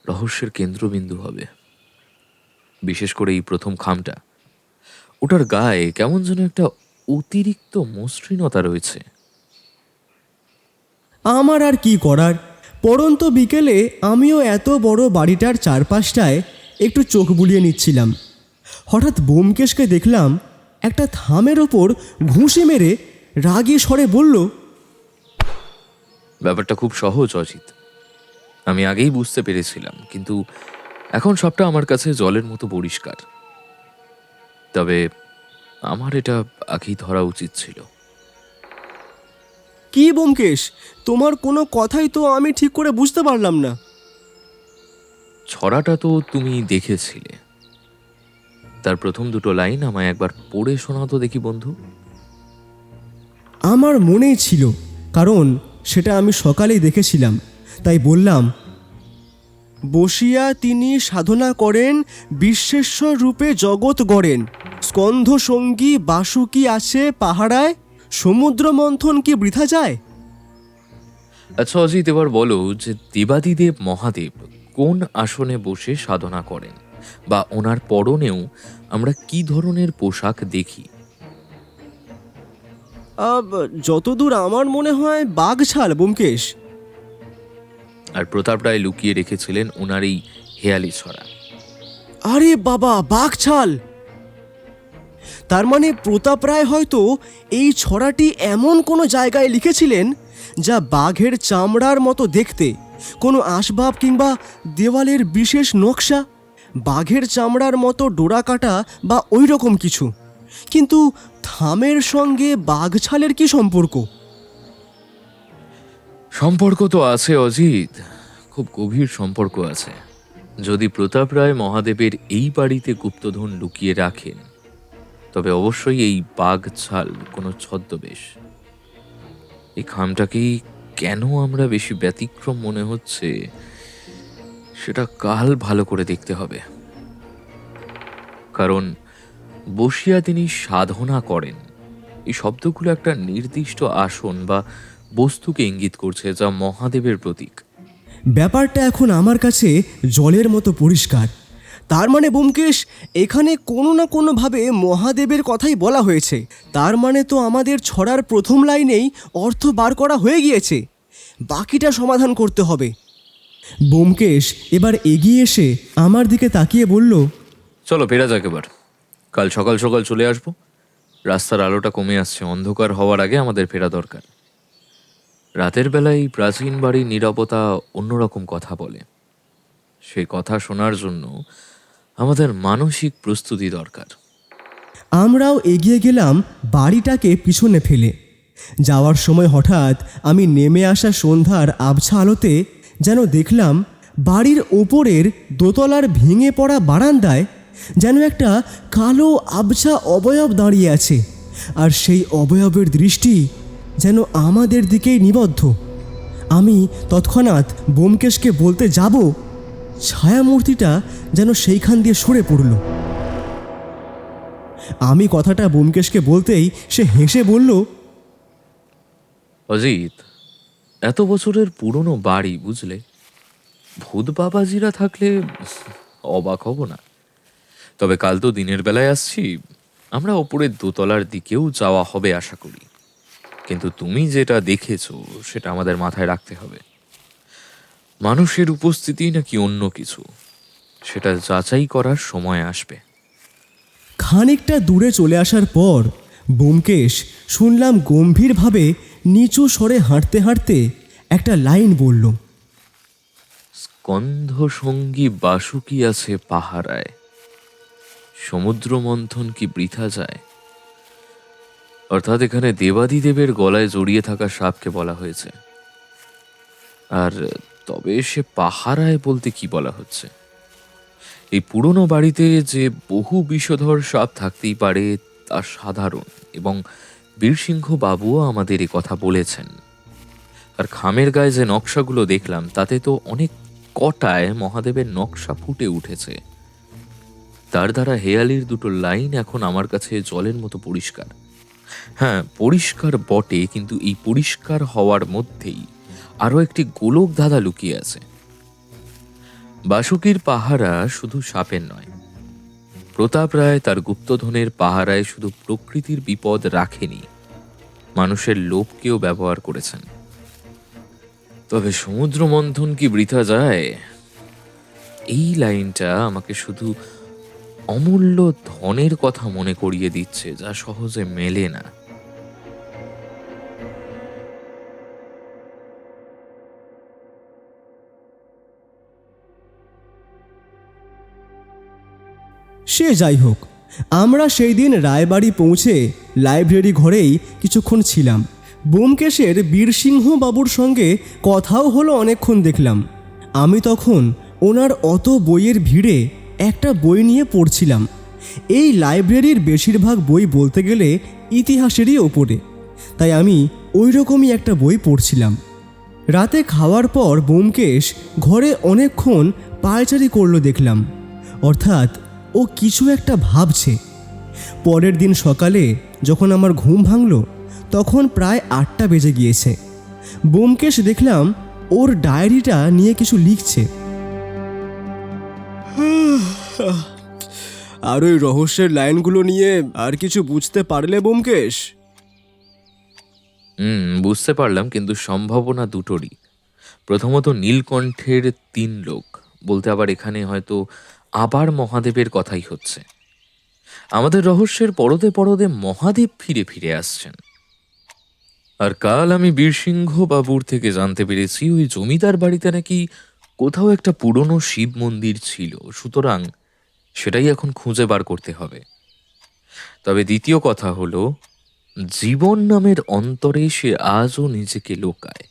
রহস্যের কেন্দ্রবিন্দু হবে। বিশেষ করে এই প্রথম খামটা, ওটার গায়ে কেমন যেন একটা অতিরিক্ত মসৃণতা রয়েছে। আমার আর কি করার, পরন্ত বিকেলে আমিও এত বড় বাড়িটার চারপাশটায় একটু চোখ বুলিয়ে নিচ্ছিলাম। হঠাৎ ব্যোমকেশকে দেখলাম একটা থামের ওপর ঘুষি মেরে রাগী স্বরে বলল, ব্যাপারটা খুব সহজ অজিত, আমি আগেই বুঝতে পেরেছিলাম, কিন্তু এখন সবটা আমার কাছে জলের মতো পরিষ্কার। তবে আমার এটা আগেই ধরা উচিত ছিল। কি ব্যোমকেশ, তোমার কোনো কথাই তো আমি ঠিক করে বুঝতে পারলাম না। ছড়াটা তো তুমি দেখেছিলে, তার প্রথম দুটো লাইন আমায় একবার পড়ে শোনাও তো দেখি বন্ধু। আমার মনেই ছিল, কারণ সেটা আমি সকালেই দেখেছিলাম, তাই বললাম, বসিয়া তিনি সাধনা করেন, বিশ্বেশ্বর রূপে জগৎ গড়েন, স্কন্ধ সঙ্গী বাসুকি আছে পাহারায়, সমুদ্র মন্থন কি বৃথা যায়? আচ্ছা অজিত, এবার বলো যে দেবাদিদেব মহাদেব কোন আসনে বসে সাধনা করেন, বা ওনার পরনেও আমরা কি ধরনের পোশাক দেখি? যতদূর আমার মনে হয় বাঘছাল ব্যোমকেশ। আর প্রতাপ রায় লুকিয়ে রেখেছিলেন ওনার এই হেয়ালি ছড়া। আরে বাবা, বাঘছাল! তার মানে প্রতাপ রায় হয়তো এই ছড়াটি এমন কোনো জায়গায় লিখেছিলেন যা বাঘের চামড়ার মতো দেখতে, কোনো আসবাব কিংবা দেওয়ালের বিশেষ নকশা, বাঘের চামড়ার মতো ডোরা কাটা বা ওই রকম কিছু। কিন্তু থামের সঙ্গে বাঘছালের কি সম্পর্ক? সম্পর্ক তো আছে অজিত, খুব গভীর সম্পর্ক আছে। যদি প্রতাপ রায় মহাদেবের এই বাড়িতে গুপ্তধন লুকিয়ে রাখেন, তবে অবশ্যই এই বাঘ ছাল কোনো ছদ্মবেশ। এই খামটাকেই কেন আমরা বেশি ব্যতিক্রম মনে হচ্ছে, সেটা কাল ভালো করে দেখতে হবে। কারণ বসিয়া তিনি সাধনা করেন, এই শব্দগুলো একটা নির্দিষ্ট আসন বা বস্তুকে ইঙ্গিত করছে, যা মহাদেবের প্রতীক। ব্যাপারটা এখন আমার কাছে জলের মতো পরিষ্কার। তার মানে ব্যোমকেশ, এখানে কোনো না কোনোভাবে মহাদেবের কথাই বলা হয়েছে। তার মানে তো আমাদের ছড়ার প্রথম লাইনেই অর্থ বার করা হয়ে গিয়েছে, বাকিটা সমাধান করতে হবে। ব্যোমকেশ এবার এগিয়ে এসে আমার দিকে তাকিয়ে বলল, চলো ফেরা যাক এবার, কাল সকাল সকাল চলে আসবো। রাস্তার আলোটা কমে আসছে, অন্ধকার হওয়ার আগে আমাদের ফেরা দরকার। রাতের বেলায় প্রাচীন বাড়ির নীরবতা অন্যরকম কথা বলে। সেই কথা শোনার জন্য আমাদের মানসিক প্রস্তুতি দরকার। আমরাও এগিয়ে গেলাম বাড়িটাকে পিছনে ফেলে। যাওয়ার সময় হঠাৎ আমি নেমে আসা সন্ধ্যার আবছা আলোতে যেন দেখলাম বাড়ির ওপরের দোতলার ভেঙে পড়া বারান্দায় যেন একটা কালো আবছা অবয়ব দাঁড়িয়ে আছে, আর সেই অবয়বের দৃষ্টি যেন আমাদের দিকেই নিবদ্ধ। আমি তৎক্ষণাৎ ব্যোমকেশকে বলতে যাব, ছায়ামূর্তিটা যেন সেইখান দিয়ে সরে পড়ল। আমি কথাটা ব্যোমকেশকে বলতেই সে হেসে বলল, অজিত, এত বছরের পুরনো বাড়ি, বুঝলে, ভূত বাবাজিরা থাকলে অবাক হব না। তবে কাল তো দিনের বেলায় আসছি, আমরা ওপরের দোতলার দিকেও যাওয়া হবে আশা করি। কিন্তু তুমি যেটা দেখেছো সেটা আমাদের মাথায় রাখতে হবে। মানুষের উপস্থিতি নাকি অন্য কিছু, সেটা যাচাই করার সময় আসবে। খানিকটা দূরে চলে আসার পর ব্যোমকেশ শুনলাম গম্ভীরভাবে নিচু স্বরে হাঁটতে হাঁটতে একটা লাইন বলল, স্কন্ধ সঙ্গী বাসুকি আছে পাহারায়, সমুদ্র মন্থন কি বৃথা যায়। অর্থাৎ এখানে দেবাদিদেবের গলায় জড়িয়ে থাকা সাপকে বলা হয়েছে। আর তবে সে পাহারায় বলতে কি বলা হচ্ছে? এই পুরনো বাড়িতে যে বহু বিষধর সাপ থাকতেই পারে তা সাধারণ, এবং বীরসিংহ বাবুও আমাদের এ কথা বলেছেন। আর খামের গায়ে যে নকশাগুলো দেখলাম তাতে তো অনেক কটায় মহাদেবের নকশা ফুটে উঠেছে। তার দ্বারা হেয়ালির দুটো লাইন এখন আমার কাছে জলের মতো পরিষ্কার। হ্যাঁ, পরিষ্কার বটে, কিন্তু এই পরিষ্কার হওয়ার মধ্যেই আরো একটি গোলক ধাঁধা লুকিয়ে আছে। বাসুকির পাহারা শুধু সাপের নয়, প্রতাপ রায় তার গুপ্তধনের পাহারায় শুধু প্রকৃতির বিপদ রাখেনি, মানুষের লোভকেও ব্যবহার করেছেন। তবে সমুদ্র মন্থন কি বৃথা যায়, এই লাইনটা আমাকে শুধু অমূল্য ধনের কথা মনে করিয়ে দিচ্ছে, যা সহজে মেলে না। সে যাই হোক, আমরা সেই দিন রায়বাড়ি পৌঁছে লাইব্রেরি ঘরেই কিছুক্ষণ ছিলাম। ব্যোমকেশের বীরসিংহ বাবুর সঙ্গে কথাও হলো অনেকক্ষণ দেখলাম। আমি তখন ওনার অত বইয়ের ভিড়ে একটা বই নিয়ে পড়ছিলাম। এই লাইব্রেরির বেশিরভাগ বই বলতে গেলে ইতিহাসেরই ওপরে, তাই আমি ওই রকমই একটা বই পড়ছিলাম। রাতে খাওয়ার পর ব্যোমকেশ ঘরে অনেকক্ষণ পায়চারি করলো দেখলাম, অর্থাৎ ও কিছু একটা ভাবছে। পরের দিন সকালে যখন আমার ঘুম ভাঙল তখন প্রায় 8টা বেজে গিয়েছে। ব্যোমকেশ দেখলাম ওর ডায়েরিটা নিয়ে কিছু লিখছে। আর ওই রহস্যের লাইনগুলো নিয়ে আর কিছু বুঝতে পারলে ব্যোমকেশ? বুঝতে পারলাম, কিন্তু সম্ভাবনা দুটোরই। প্রথমত, নীলকণ্ঠের 3 লোক বলতে আবার এখানে হয়তো আবার মহাদেবের কথাই হচ্ছে। আমাদের রহস্যের পরদে পরদে মহাদেব ফিরে ফিরে আসছেন। আর কাল আমি বীরসিংহ বাবুর থেকে জানতে পেরেছি ওই জমিদার বাড়িতে নাকি কোথাও একটা পুরনো শিব মন্দির ছিল, সুতরাং সেটাই এখন খুঁজে বার করতে হবে। তবে দ্বিতীয় কথা হলো, জীবন নামের অন্তরে সে আজও নিজেকে লোকায়।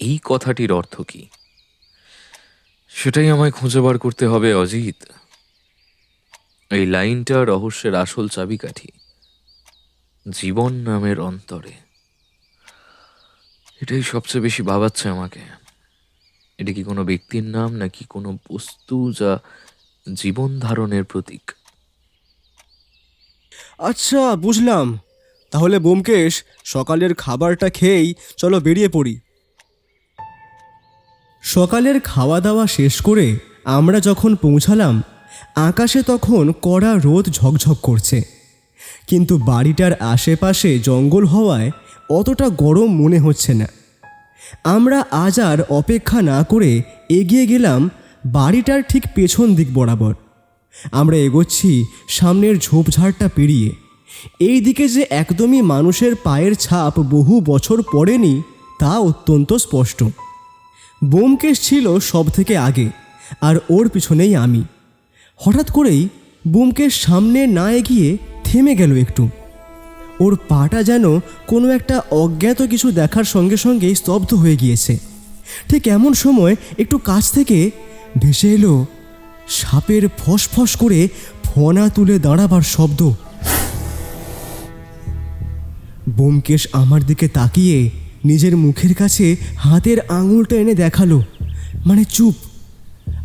এই কথাটির অর্থ কি, সেটাই আমায় খুঁজে বার করতে হবে অজিত। এই লাইনটা রহস্যের আসল চাবিকাঠি। জীবন নামের অন্তরে, এটাই সবচেয়ে বেশি ভাবাচ্ছে আমাকে। এটা কি কোনো ব্যক্তির নাম নাকি কোনো বস্তু যা জীবন ধারণের প্রতীক? আচ্ছা, বুঝলাম। তাহলে ব্যোমকেশ, সকালের খাবারটা খেয়েই চলো বেরিয়ে পড়ি। সকালের খাওয়া দাওয়া শেষ করে আমরা যখন পৌঁছালাম, আকাশে তখন কড়া রোদ ঝকঝক করছে, কিন্তু বাড়িটার আশেপাশে জঙ্গল হওয়ায় অতটা গরম মনে হচ্ছে না। আমরা আজ আর অপেক্ষা না করে এগিয়ে গেলাম বাড়িটার ঠিক পেছন দিক বরাবর। আমরা এগোচ্ছি সামনের ঝোপঝাড়টা পেরিয়ে। এই দিকে যে একদমই মানুষের পায়ের ছাপ বহু বছর পড়েনি তা অত্যন্ত স্পষ্ট। ব্যোমকেশ ছিল সব থেকে আগে, আর ওর পিছনেই আমি। হঠাৎ করেই ব্যোমকেশ সামনে না এগিয়ে থেমে গেল একটু। ওর পাটা যেন কোনো একটা অজ্ঞাত কিছু দেখার সঙ্গে সঙ্গেই স্তব্ধ হয়ে গিয়েছে। ঠিক এমন সময় একটু কাছ থেকে ভেসে এলো সাপের ফসফস করে ফনা তুলে দাঁড়াবার শব্দ। ব্যোমকেশ আমার দিকে তাকিয়ে নিজের মুখের কাছে হাতের আঙুলটা এনে দেখালো, মানে চুপ।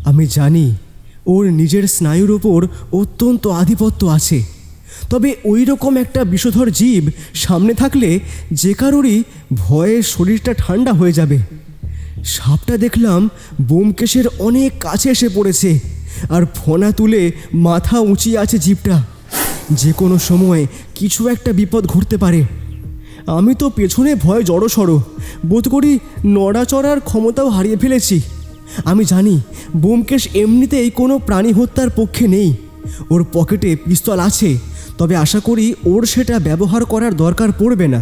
আমি জানি ওর নিজের স্নায়ুর ওপর অত্যন্ত আধিপত্য আছে, তবে ওই রকম একটা বিষধর জীব সামনে থাকলে যে কারোরই ভয়ে শরীরটা ঠান্ডা হয়ে যাবে। সাপটা দেখলাম ব্যোমকেশের অনেক কাছে এসে পড়েছে, আর ফনা তুলে মাথা উঁচিয়ে আছে জীবটা। যে কোনো সময় কিছু একটা বিপদ ঘটতে পারে। আমি তো পেছনে ভয়ে জড়সড়, বোধ করি নড়াচড়ার ক্ষমতাও হারিয়ে ফেলেছি। আমি জানি ব্যোমকেশ এমনিতেই কোনো প্রাণী হত্যার পক্ষে নেই। ওর পকেটে পিস্তল আছে, তবে আশা করি ওর সেটা ব্যবহার করার দরকার পড়বে না।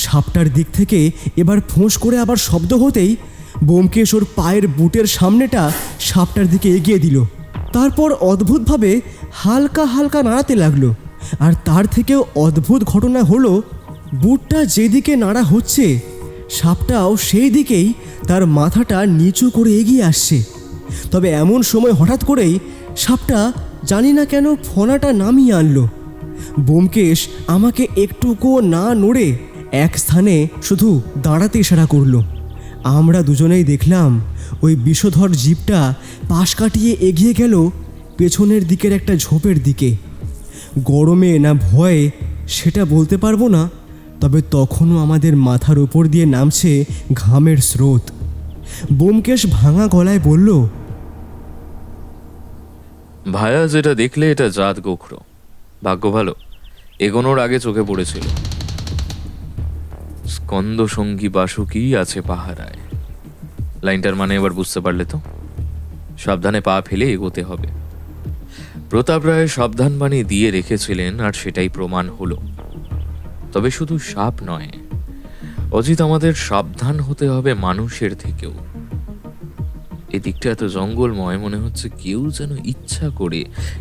সাপটার দিক থেকে এবার ফোঁস করে আবার শব্দ হতেই ব্যোমকেশ ওর পায়ের বুটের সামনেটা সাপটার দিকে এগিয়ে দিল। তারপর অদ্ভুতভাবে হালকা হালকা নাড়াতে লাগলো। আর তার থেকেও অদ্ভুত ঘটনা হলো, বুটটা যেদিকে নাড়া হচ্ছে সাপটাও সেই দিকেই তার মাথাটা নিচু করে এগিয়ে আসছে। তবে এমন সময় হঠাৎ করেই সাপটা জানি না কেন ফনাটা নামিয়ে আনলো। ব্যোমকেশ আমাকে একটুকুও না নড়ে এক স্থানে শুধু দাঁড়াতে ইশারা করলো। আমরা দুজনেই দেখলাম ওই বিষধর জীবটা পাশ কাটিয়ে এগিয়ে গেল পেছনের দিকের একটা ঝোপের দিকে। গরমে না ভয়ে সেটা বলতে পারবো না, তবে তখনও আমাদের মাথার উপর দিয়ে নামছে ঘামের স্রোত। ব্যোমকেশ ভাঙা গলায় বলল, ভায়া, যেটা দেখলে এটা জাত গোখরো। ভাগ্য ভালো এগোনোর আগে চোখে পড়েছিল। স্কন্দ সঙ্গী বাসুকি আছে পাহারায়। লাইনটার মানে এবার বুঝতে পারলে তো? সাবধানে পা ফেলে এগোতে হবে। প্রতাপ রায় সাবধান বাণী দিয়ে রেখেছিলেন, আর সেটাই প্রমাণ হলো। তবে শুধু সাপ নয়, অজিত, আমাদের সাবধান হতে হবে মানুষের থেকেও। এদিকটা এত জঙ্গলময়, মনে হচ্ছে কেউ যেন ইচ্ছা করে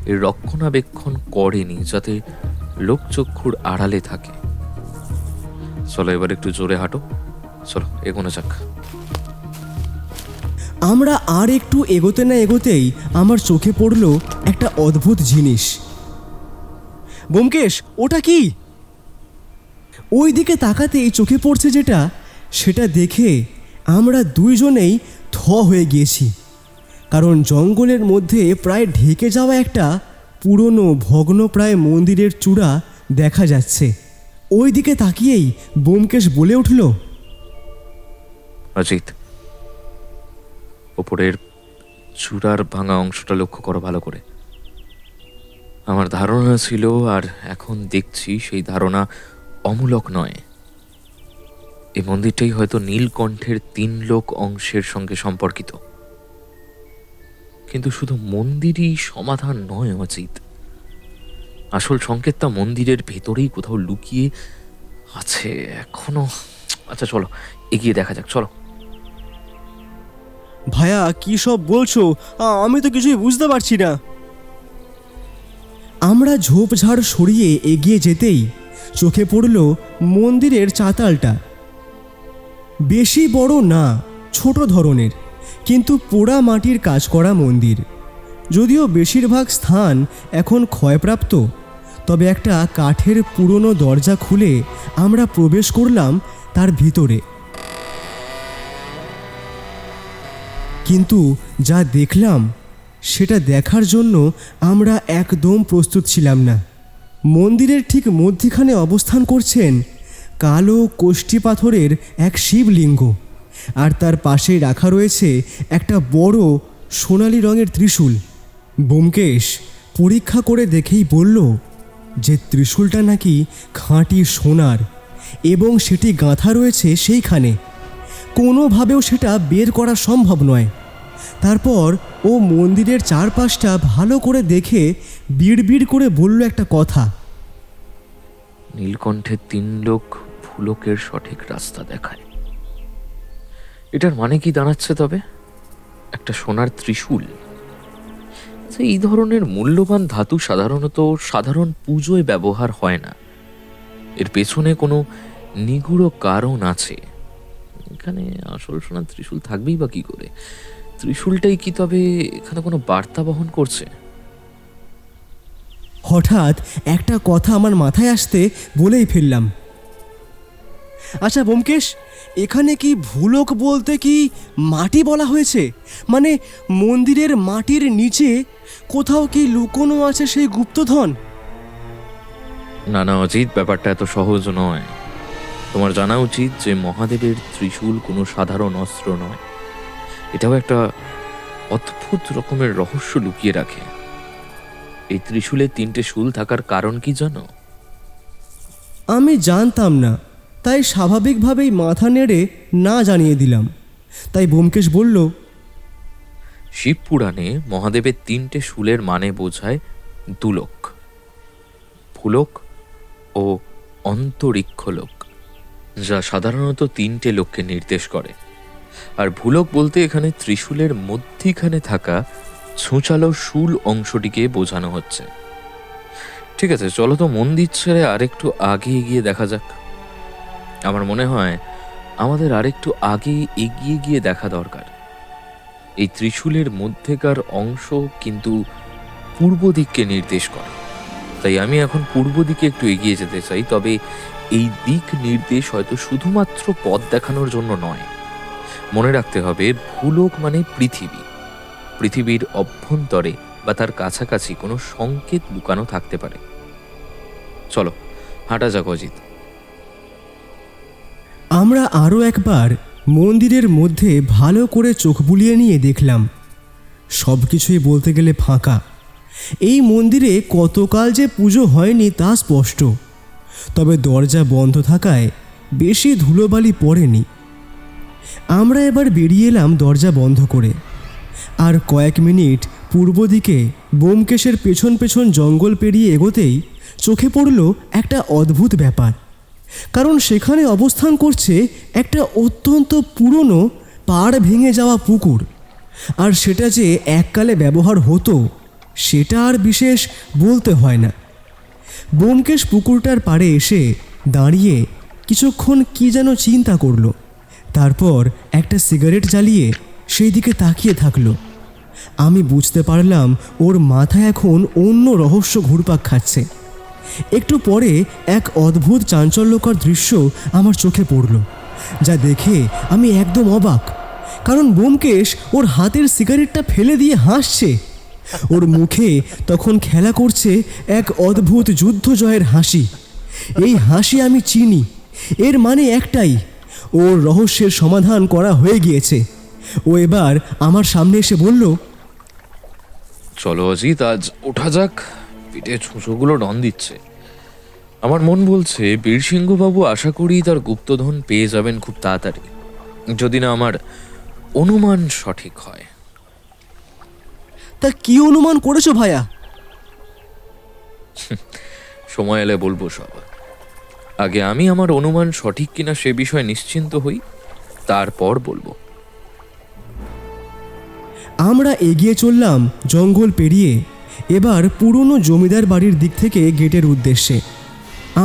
এর রক্ষণাবেক্ষণ করেনি যাতে লোকচক্ষুর আড়ালে থাকে। চলো এবার একটু জোরে হাঁটো, চলো এগোনো যাক। আমরা আর একটু এগোতে না এগোতেই আমার চোখে পড়ল একটা অদ্ভুত জিনিস। ব্যোমকেশ, ওটা কি? ওই দিকে তাকাতেই চোখে পড়ছে যেটা, সেটা দেখে আমরা দুইজনেই থ হয়ে গিয়েছি। কারণ জঙ্গলের মধ্যে প্রায় ঢেকে যাওয়া একটা পুরনো ভগ্নপ্রায় মন্দিরের চূড়া দেখা যাচ্ছে। ওই দিকে তাকিয়েই ব্যোমকেশ বলে উঠল, অজিত, ওপরের চূড়ার ভাঙা অংশটা লক্ষ্য করো ভালো করে। আমার ধারণা ছিল, আর এখন দেখছি সেই ধারণা অমূলক নয়। এই মন্দিরটাই হয়তো নীলকণ্ঠের 3 লোক অংশের সঙ্গে সম্পর্কিত। কিন্তু শুধু মন্দিরই সমাধান নয় অজিত, আসল সংকেতটা মন্দিরের ভেতরেই কোথাও লুকিয়ে আছে এখনো। আচ্ছা চলো এগিয়ে দেখা যাক, চলো। ভায়া, কি সব বলছো? আমি তো কিছুই বুঝতে পারছি না। আমরা ঝোপঝাড় সরিয়ে এগিয়ে যেতেই চোখে পড়ল মন্দিরের চাতালটা। বেশি বড় না, ছোট ধরনের, কিন্তু পোড়া মাটির কাজ করা মন্দির। যদিও বেশিরভাগ স্থান এখন ক্ষয়প্রাপ্ত, তবে একটা কাঠের পুরনো দরজা খুলে আমরা প্রবেশ করলাম তার ভিতরে। কিন্তু যা দেখলাম সেটা দেখার জন্য আমরা একদম প্রস্তুত ছিলাম না। মন্দিরের ঠিক মধ্যখানে অবস্থান করছেন কালো কোষ্ঠী পাথরের এক শিবলিঙ্গ, আর তার পাশেই রাখা রয়েছে একটা বড় সোনালি রঙের ত্রিশূল। ব্যোমকেশ পরীক্ষা করে দেখেই বলল যে ত্রিশূলটা নাকি খাঁটি সোনার, এবং সেটি গাঁথা রয়েছে সেইখানে। কোনোভাবেও সেটা বের করা সম্ভব নয়। তারপর ও মন্দিরের চারপাশটা ভালো করে দেখে বিড়বিড় করে বলল একটা কথা, নীলকণ্ঠের 3 লোক ফুলকের সঠিক রাস্তা দেখায়। এটার মানে কি দাঁড়াচ্ছে তবে? একটা সোনার ত্রিশূল তো এই ধরনের মূল্যবান ধাতু সাধারণত সাধারণ পুজোয় ব্যবহার হয় না। এর পেছনে কোনো নিগূঢ় কারণ আছে। এখানে আসল সোনার ত্রিশূল থাকবেই বা কি করে? ত্রিশূলটাই কি তবে এখানে কোনো বার্তা বহন করছে? হঠাৎ একটা কথা আমার মাথায় আসতে বলেই ফেললাম। আচ্ছা ব্যোমকেশ, এখানে কি ভুলক বলতে কি মাটি বলা হয়েছে? মানে মন্দিরের মাটির নিচে কোথাও কি লুকোনো আছে সেই গুপ্তধন? না না অজিত, ব্যাপারটা এত সহজ নয়। তোমার জানা উচিত যে মহাদেবের ত্রিশূল কোনো সাধারণ অস্ত্র নয়। এটাও একটা অদ্ভুত রকমের রহস্য লুকিয়ে রাখে। এই ত্রিশূলে 3টে শুল থাকার কারণ কি জানো? আমি জানতাম না, তাই স্বাভাবিকভাবেই মাথা নেড়ে না জানিয়ে দিলাম। তাই ব্যোমকেশ বলল, শিব পুরাণে মহাদেবের 3টে শুলের মানে বোঝায় দুলোক, ভূলোক ও অন্তরিক্ষলোক, যা সাধারণত 3টে লোককে নির্দেশ করে। আর ভূলোক বলতে এখানে ত্রিশূলের মধ্যিখানে থাকা ছুঁচালো শুল অংশটিকে বোঝানো হচ্ছে। ঠিক আছে, চলো তো মন্দির ছেড়ে আরেকটু আগে এগিয়ে দেখা যাক। আমার মনে হয় আমাদের আরেকটু আগে এগিয়ে গিয়ে দেখা দরকার। এই ত্রিশূলের মধ্যেকার অংশ কিন্তু পূর্ব দিককে নির্দেশ করে। তাই আমি এখন পূর্ব দিকে একটু এগিয়ে যেতে চাই। তবে এই দিক নির্দেশ হয়তো শুধুমাত্র পথ দেখানোর জন্য নয়। মনে রাখতে হবে, ভূলোক মানে পৃথিবী। পৃথিবীর অভ্যন্তরে বা তার কাছাকাছি কোনো সংকেত লুকানো থাকতে পারে। চলো হাঁটা যাক অজিত। আমরা আরও একবার মন্দিরের মধ্যে ভালো করে চোখ বুলিয়ে নিয়ে দেখলাম সব কিছুই বলতে গেলে ফাঁকা। এই মন্দিরে কতকাল যে পুজো হয়নি তা স্পষ্ট, তবে দরজা বন্ধ থাকায় বেশি ধুলোবালি পড়েনি। আমরা এবার বেরিয়ে এলাম দরজা বন্ধ করে, আর কয়েক মিনিট পূর্ব দিকে ব্যোমকেশের পেছন পেছন জঙ্গল পেরিয়ে এগোতেই চোখে পড়ল একটা অদ্ভুত ব্যাপার। কারণ সেখানে অবস্থান করছে একটা অত্যন্ত পুরনো পাড় ভেঙে যাওয়া পুকুর। আর সেটা যে এককালে ব্যবহার হতো সেটা আর বিশেষ বলতে হয় না। ব্যোমকেশ পুকুরটার পাড়ে এসে দাঁড়িয়ে কিছুক্ষণ কি যেন চিন্তা করলো। তারপর একটা সিগারেট জ্বালিয়ে সেই দিকে তাকিয়ে থাকলো। আমি বুঝতে পারলাম ওর মাথায় এখন অন্য রহস্য ঘুরপাক খাচ্ছে। একটু পরে এক অদ্ভুত চাঞ্চল্যকর দৃশ্য আমার চোখে পড়ল, যা দেখে আমি একদম অবাক। কারণ ব্যোমকেশ ওর হাতের সিগারেটটা ফেলে দিয়ে হাসছে। ওর মুখে তখন খেলা করছে এক অদ্ভুত যুদ্ধ জয়ের হাসি। এই হাসি আমি চিনি। এর মানে একটাই, ওর রহস্যের সমাধান করা হয়ে গিয়েছে। ও এবার আমার সামনে এসে বলল, চলো অজিত, আজ ওঠা যাক। পিঠে ছুঁচোগুলো ডন দিচ্ছে। আমার মন বলছে বীরসিংহবাবু আশা করি তার গুপ্তধন পেয়ে যাবেন খুব তাড়াতাড়ি, যদি না আমার অনুমান সঠিক হয়। তা কি অনুমান করেছো ভাইয়া? সময় এলে বলবো সব। আগে আমি আমার অনুমান সঠিক কিনা সে বিষয়ে নিশ্চিন্ত হই, তারপর বলবো। আমরা এগিয়ে চললাম জঙ্গল পেরিয়ে, এবার পুরনো জমিদার বাড়ির দিক থেকে গেটের উদ্দেশ্যে।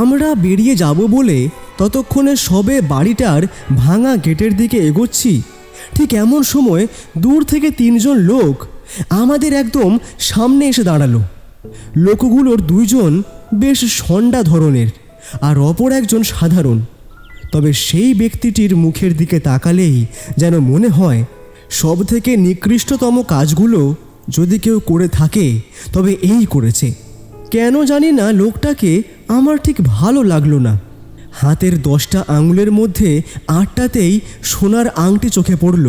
আমরা বেরিয়ে যাব বলে ততক্ষণে সবে বাড়িটার ভাঙা গেটের দিকে এগোচ্ছি। ঠিক এমন সময় দূর থেকে 3জন লোক আমাদের একদম সামনে এসে দাঁড়ালো। লোকগুলোর 2জন বেশ সন্ডা ধরনের আর অপর একজন সাধারণ। তবে সেই ব্যক্তিটির মুখের দিকে তাকালেই যেন মনে হয় সব থেকে নিকৃষ্টতম কাজগুলো যদি কেউ করে থাকে তবে এই করেছে। কেন জানি না লোকটাকে আমার ঠিক ভালো লাগলো না। হাতের 10টা আঙুলের মধ্যে 8টাতেই সোনার আংটি চোখে পড়ল,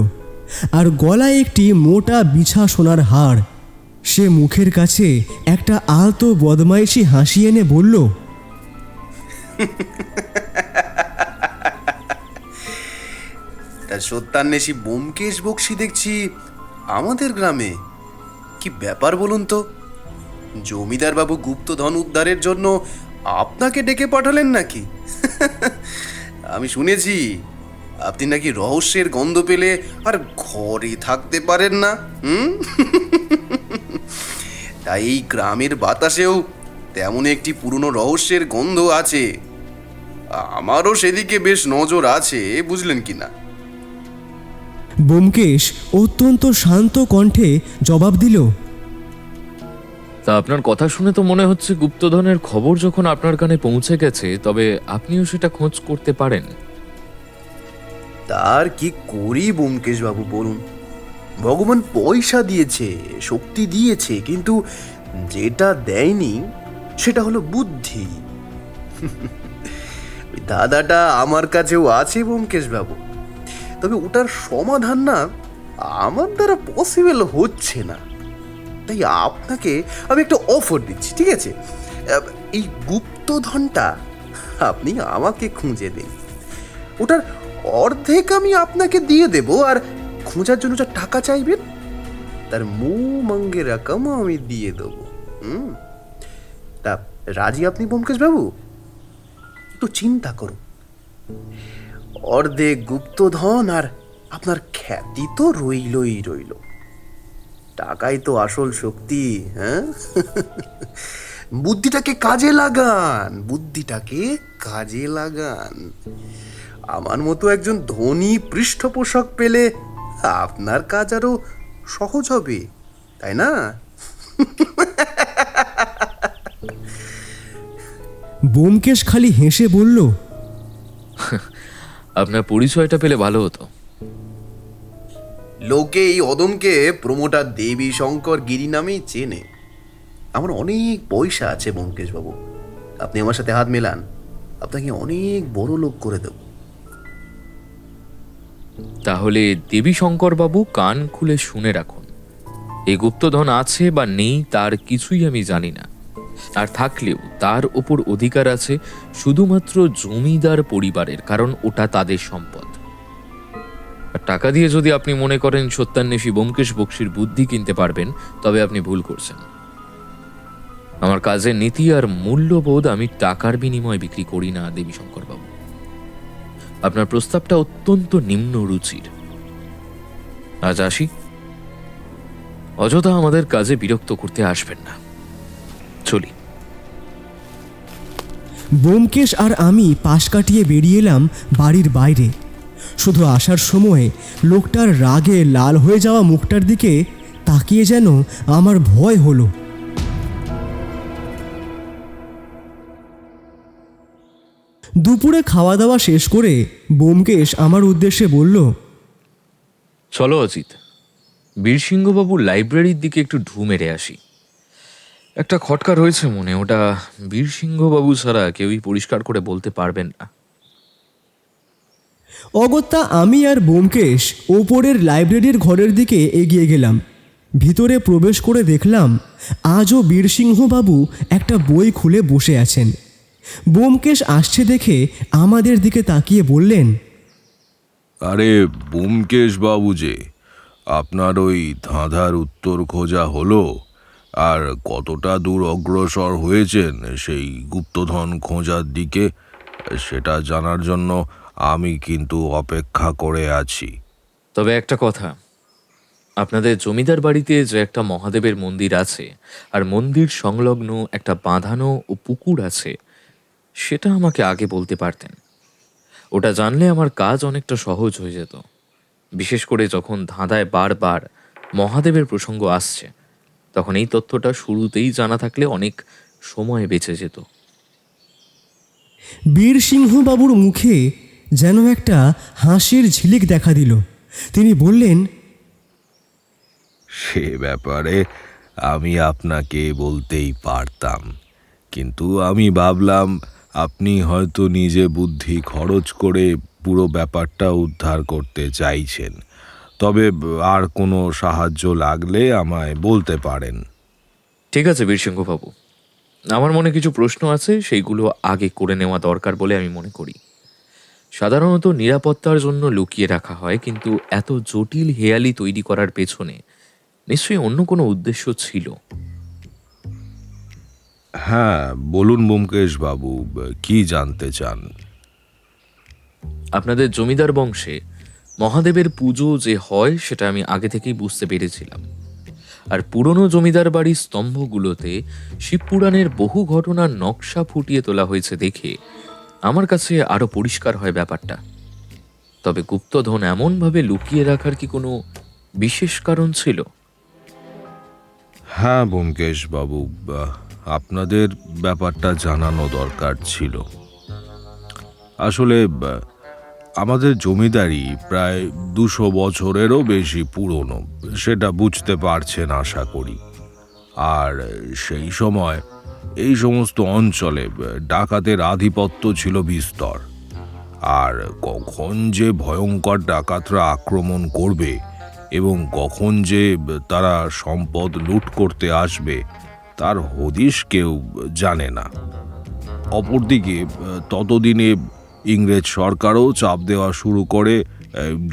আর গলায় একটি মোটা বিছা সোনার হাড়। সে মুখের কাছে একটা আলতো বদমাইশি হাসি এনে বলল, সত্যান্বেষী ব্যোমকেশ বক্সী দেখছি আমাদের গ্রামে। কি ব্যাপার বলুন তো? জমিদার বাবু গুপ্তধন উদ্ধারের জন্য আপনাকে ডেকে পাঠালেন নাকি? আমি শুনেছি আপনি নাকি রহস্যের গন্ধ পেলে আর ঘরে থাকতে পারেন না। তাই এই গ্রামের বাতাসেও তেমন একটি পুরনো রহস্যের গন্ধ আছে। আমারও সেদিকে বেশ নজর আছে, বুঝলেন কি না? ব্যোমকেশ অত্যন্ত শান্ত কণ্ঠে জবাব দিল, তা আপনার কথা শুনে তো মনে হচ্ছে গুপ্তধনের খবর যখন আপনার কানে পৌঁছে গেছে, তবে আপনিও সেটা খোঁজ করতে পারেন। তার কি করি ব্যোমকেশ বাবু বলুন? ভগবান পয়সা দিয়েছে, শক্তি দিয়েছে, কিন্তু যেটা দেয়নি সেটা হলো বুদ্ধি। ওই দাদাটা আমার কাছেও আছে ব্যোমকেশ বাবু, তবে ওটার সমাধান না আমার দ্বারা পসিবল হচ্ছে না। তাই আপনাকে আমি একটা অফার দিচ্ছি, ঠিক আছে? এই গুপ্তধনটা আপনি আমাকে খুঁজে দিন, ওটার অর্ধেক আমি আপনাকে দিয়ে দেব, আর খোঁজার জন্য যা টাকা চাইবেন তার মঙ্গে রকমও আমি দিয়ে দেবো। তা রাজি আপনি ব্যোমকেশ বাবু? একটু চিন্তা করুন, অর্ধেক গুপ্তধন আর আপনার খ্যাতি তো রইল, টাকাই তো আসল শক্তি। হ্যাঁ, বুদ্ধিটাকে কাজে লাগান। আমার মতো একজন ধনী পৃষ্ঠপোষক পেলে আপনার কাজ আরো সহজ হবে, তাই না? ব্যোমকেশ খালি হেসে বলল, আপনার পরিচয়টা পেলে ভালো হতো। লোকে এই অদমকে প্রমোটার দেবী শঙ্কর গিরি নামেই চেনে। আমার অনেক পয়সা আছে ব্যোমকেশ বাবু, আপনি আমার সাথে হাত মেলান, আপনাকে অনেক বড় লোক করে দেব। তাহলে দেবী শঙ্কর বাবু, কান খুলে শুনে রাখুন, এই গুপ্তধন আছে বা নেই তার কিছুই আমি জানি না, আর থাকলেও তার ওপর অধিকার আছে শুধুমাত্র জমিদার পরিবারের, কারণ ওটা তাদের সম্পদ। আর টাকা দিয়ে যদি আপনি মনে করেন সত্যান্বেষী ব্যোমকেশ বক্সির বুদ্ধি কিনতে পারবেন, তবে আপনি ভুল করছেন। আমার কাজের নীতি আর মূল্যবোধ আমি টাকার বিনিময়ে বিক্রি করি না দেবী শঙ্কর বাবু। আপনার প্রস্তাবটা অত্যন্ত নিম্ন রুচির। আজ আসি, অযথা আমাদের কাজে বিরক্ত করতে আসবেন না, চলি। ব্যোমকেশ আর আমি পাশ কাটিয়ে বেরিয়ে এলাম বাড়ির বাইরে। শুধু আসার সময় লোকটার রাগে লাল হয়ে যাওয়া মুখটার দিকে তাকিয়ে যেন আমার ভয় হলো। দুপুরে খাওয়া দাওয়া শেষ করে ব্যোমকেশ আমার উদ্দেশ্যে বলল, চলো অজিত, বীরসিংহবাবুর লাইব্রেরির দিকে একটু ঢু মেরে আসি। একটা খটকা রয়েছে মনে, ওটা বীরসিংহবাবু ছাড়া কেউই পরিষ্কার করে বলতে পারবেন না। অগত্যা আমি আর ব্যোমকেশ ওপরের লাইব্রেরির ঘরের দিকে এগিয়ে গেলাম। ভিতরে প্রবেশ করে দেখলাম আজও বীরসিংহবাবু একটা বই খুলে বসে আছেন। ব্যোমকেশ আসছে দেখে আমাদের দিকে তাকিয়ে বললেন, আরে ব্যোমকেশ বাবু যে, আপনার ওই ধাঁধার উত্তর খোঁজা হলো? আর কতটা দূর অগ্রসর হয়েছেন সেই গুপ্তধন খোঁজার দিকে, সেটা জানার জন্য আমি কিন্তু অপেক্ষা করে আছি। তবে একটা কথা, আপনাদের জমিদার বাড়িতে যে একটা মহাদেবের মন্দির আছে, আর মন্দির সংলগ্ন একটা বাঁধানো ও পুকুর আছে, সেটা আমাকে আগে বলতে পারতেন। ওটা জানলে আমার কাজ অনেকটা সহজ হয়ে যেত, বিশেষ করে যখন ধাঁধায় বারবার মহাদেবের প্রসঙ্গ আসছে, তখন এই তথ্যটা শুরুতেই জানা থাকলে অনেক সময় বেঁচে যেত। বীরসিংহবাবুর মুখে যেন একটা হাসির ঝিলিক দেখা দিল। তিনি বললেন, সে ব্যাপারে আমি আপনাকে বলতেই পারতাম, কিন্তু আমি ভাবলাম আপনি হয়তো নিজে বুদ্ধি খরচ করে পুরো ব্যাপারটা উদ্ধার করতে চাইছেন। তবে আর কোনো সাহায্য লাগলে আমায় বলতে পারেন। ঠিক আছে বীরসিংহবাবু, আমার মনে কিছু প্রশ্ন আছে, সেইগুলো আগে করে নেওয়া দরকার বলে আমি মনে করি। সাধারণত নিরাপত্তার জন্য লুকিয়ে রাখা হয়, কিন্তু এত জটিল হেয়ালি তৈরি করার পেছনে নিশ্চয়ই অন্য কোনো উদ্দেশ্য ছিল। হ্যাঁ বলুন ব্যোমকেশ বাবু, কি জানতে চান? আপনাদের জমিদার বংশে মহাদেবের পুজো যে হয় সেটা আমি আগে থেকেই বুঝতে পেরেছিলাম। আর পুরনো জমিদার বাড়ির স্তম্ভগুলোতে শিবপুরাণের বহু ঘটনার নকশা ফুটিয়ে তোলা হয়েছে দেখে আমার কাছে আরো পরিষ্কার হয় ব্যাপারটা। তবে গুপ্তধন এমনভাবে লুকিয়ে রাখার কি কোনো বিশেষ কারণ ছিল? হ্যাঁ ব্যোমকেশ বাবু, আপনাদের ব্যাপারটা জানানো দরকার ছিল। আসলে আমাদের জমিদারি প্রায় 200 বছরেরও বেশি পুরনো, সেটা বুঝতে পারছেন আশা করি। আর সেই সময় এই সমস্ত অঞ্চলে ডাকাতের আধিপত্য ছিল বিস্তর। আর কখন যে ভয়ঙ্কর ডাকাতরা আক্রমণ করবে এবং কখন যে তারা সম্পদ লুট করতে আসবে তার হদিশ কেউ জানে না। অপরদিকে ততদিনে ইংরেজ সরকারও চাপ দেওয়া শুরু করে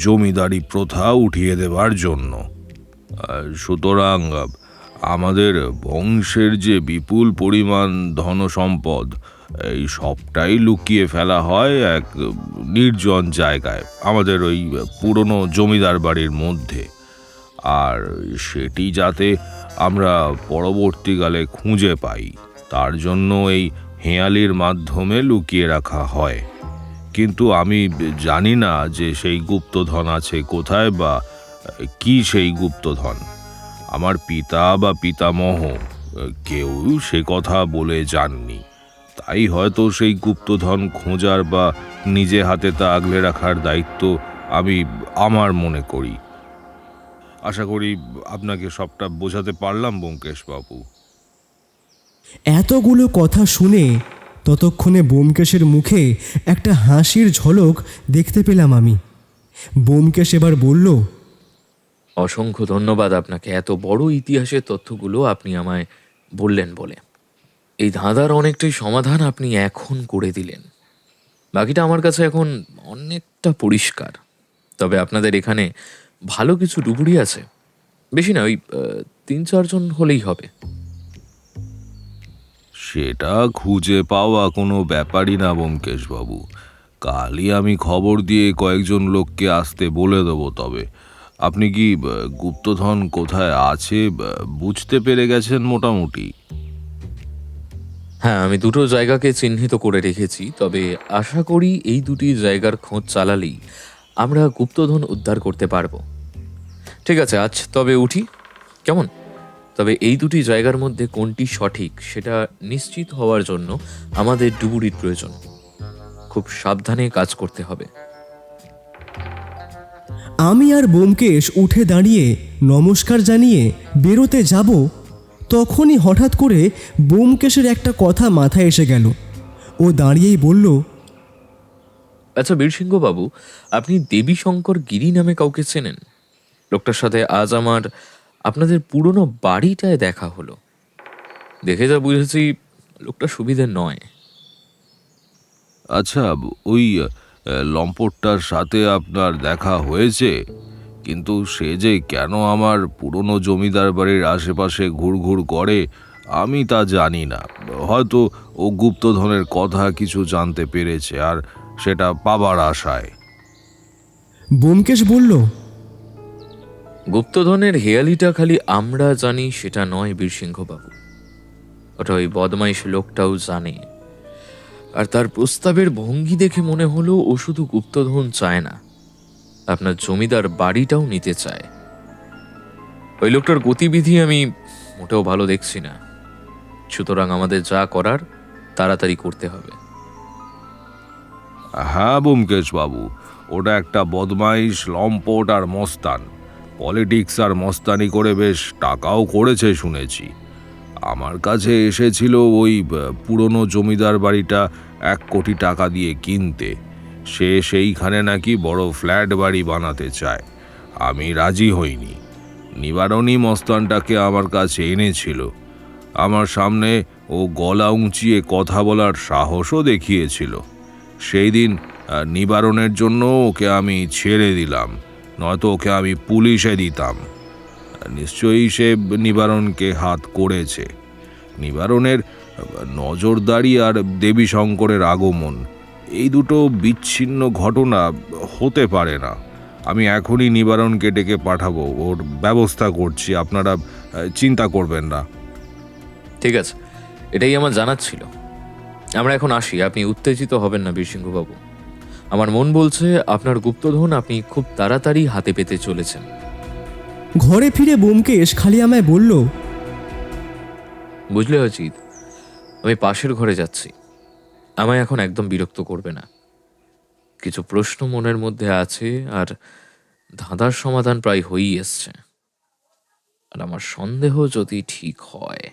জমিদারি প্রথা উঠিয়ে দেওয়ার জন্য। সুতরাং আমাদের বংশের যে বিপুল পরিমাণ ধনসম্পদ, এই সবটাই লুকিয়ে ফেলা হয় এক নির্জন জায়গায়, আমাদের ওই পুরনো জমিদার বাড়ির মধ্যে। আর সেটি যাতে আমরা পরবর্তীকালে খুঁজে পাই তার জন্য এই হেঁয়ালির মাধ্যমে লুকিয়ে রাখা হয়। কিন্তু আমি জানি না যে সেই গুপ্তধন আছে কোথায় বা কি সেই গুপ্তধন। আমার পিতা বা পিতামহ কেউ সে কথা বলে যাননি। তাই হয়তো সেই গুপ্তধন খোঁজার বা নিজে হাতে তা আগলে রাখার দায়িত্ব আমি আমার মনে করি। আশা করি আপনাকে সবটা বোঝাতে পারলাম ব্যোমকেশ বাবু। এতগুলো কথা শুনে ততক্ষণে ব্যোমকেশের মুখে একটা হাসির ঝলক দেখতে পেলাম আমি। ব্যোমকেশ এবার বলল, অসংখ্য ধন্যবাদ আপনাকে, এত বড় ইতিহাসের তথ্যগুলো আপনি আমায় বললেন বলে। এই ধাঁধার অনেকটাই সমাধান আপনি এখন করে দিলেন। বাকিটা আমার কাছে এখন অনেকটা পরিষ্কার। তবে আপনাদের এখানে ভালো কিছু ডুবুরি আছে, বেশি না, ওই 3-4 জন হলেই হবে। সেটা খুঁজে পাওয়া কোনো ব্যাপারই না ব্যোমকেশ বাবু। কালই আমি খবর দিয়ে কয়েকজন লোককে আসতে বলে দেবো। তবে আপনি কি গুপ্তধন কোথায় আছে বুঝতে পেরে গেছেন মোটামুটি? হ্যাঁ, আমি 2টো জায়গাকে চিহ্নিত করে রেখেছি। তবে আশা করি এই 2টি জায়গার খোঁজ চালালেই আমরা গুপ্তধন উদ্ধার করতে পারবো। ঠিক আছে, আজ তবে উঠি, কেমন? তবে এই 2টি জায়গার মধ্যে কোনটি সঠিক সেটা নিশ্চিত হওয়ার জন্য আমাদের ডুবুরির প্রয়োজন। খুব সাবধানে কাজ করতে হবে। আমি আর ব্যোমকেশ উঠে দাঁড়িয়ে নমস্কার জানিয়ে বেরোতে যাব, তখনই হঠাৎ করে ব্যোমকেশের একটা কথা মাথায় এসে গেল। ও দাঁড়িয়েই বলল, আচ্ছা বীরসিংহ বাবু, আপনি দেবীশঙ্কর গিরি নামে কাউকে চেনেন? লোকটার সাথে আজ আমার আপনাদের পুরনো বাড়িটায় দেখা হলো। দেখে যা বুঝেছি লোকটা সুবিধে নয়। আচ্ছা, ওই লম্পটটার সাথে আপনার দেখা হয়েছে? কিন্তু সে যে কেন আমার পুরনো জমিদার বাড়ির আশেপাশে ঘুরঘুর করে আমি তা জানি না। হয়তো ও গুপ্তধনের কথা কিছু জানতে পেরেছে আর সেটা পাবার আশায়। ব্যোমকেশ বলল, গুপ্তধনের হেয়ালিটা খালি আমরা জানি সেটা নয় বীরসিংহ বাবু, ওটা ওই বদমাইশ লোকটাও জানে। আর তার প্রস্তাবের ভঙ্গি দেখে মনে হলো ও শুধু গুপ্তধন চায় না, আপনার জমিদার বাড়িটাও নিতে চায়। ওই লোকটার গতিবিধি আমি মোটেও ভালো দেখছি না। সুতরাং আমাদের যা করার তাড়াতাড়ি করতে হবে। হ্যাঁ ব্যোমকেশ বাবু, ওটা একটা বদমাইশ, লম্পট আর মস্তান। পলিটিক্স আর মস্তানি করে বেশ টাকাও করেছে শুনেছি। আমার কাছে এসেছিল ওই পুরনো জমিদার বাড়িটা 1 কোটি টাকা দিয়ে কিনতে। সে সেইখানে নাকি বড় ফ্ল্যাট বাড়ি বানাতে চায়। আমি রাজি হইনি। নিবারণী মস্তানটাকে আমার কাছে এনেছিল। আমার সামনে ও গলা উঁচিয়ে কথা বলার সাহসও দেখিয়েছিল। সেই দিন নিবারণের জন্য ওকে আমি ছেড়ে দিলাম, নয়তো ওকে আমি পুলিশে দিতাম। নিশ্চয়ই সে নিবারণকে হাত করেছে। নিবারণের নজরদারি আর দেবী শঙ্করের আগমন, এই দুটো বিচ্ছিন্ন ঘটনা হতে পারে না। আমি এখনই নিবারণকে ডেকে পাঠাবো, ওর ব্যবস্থা করছি, আপনারা চিন্তা করবেন না। ঠিক আছে, এটাই আমার জানার ছিল। আমরা এখন আসি, আপনি উত্তেজিত হবেন না বীরসিংহবাবু। আমার মন বলছে আপনার গুপ্তধন আপনি খুব তাড়াতাড়ি হাতে পেতে চলেছেন। ঘরে ফিরে ব্যোমকেশ খালি আমায় বলল, বুঝলে অজিত, আমি পাশের ঘরে যাচ্ছি। আমায় এখন একদম বিরক্ত করবে না। কিছু প্রশ্ন মনের মধ্যে আছে, আর ধাঁধার সমাধান প্রায় হয়েই এসছে। আর আমার সন্দেহ যদি ঠিক হয়।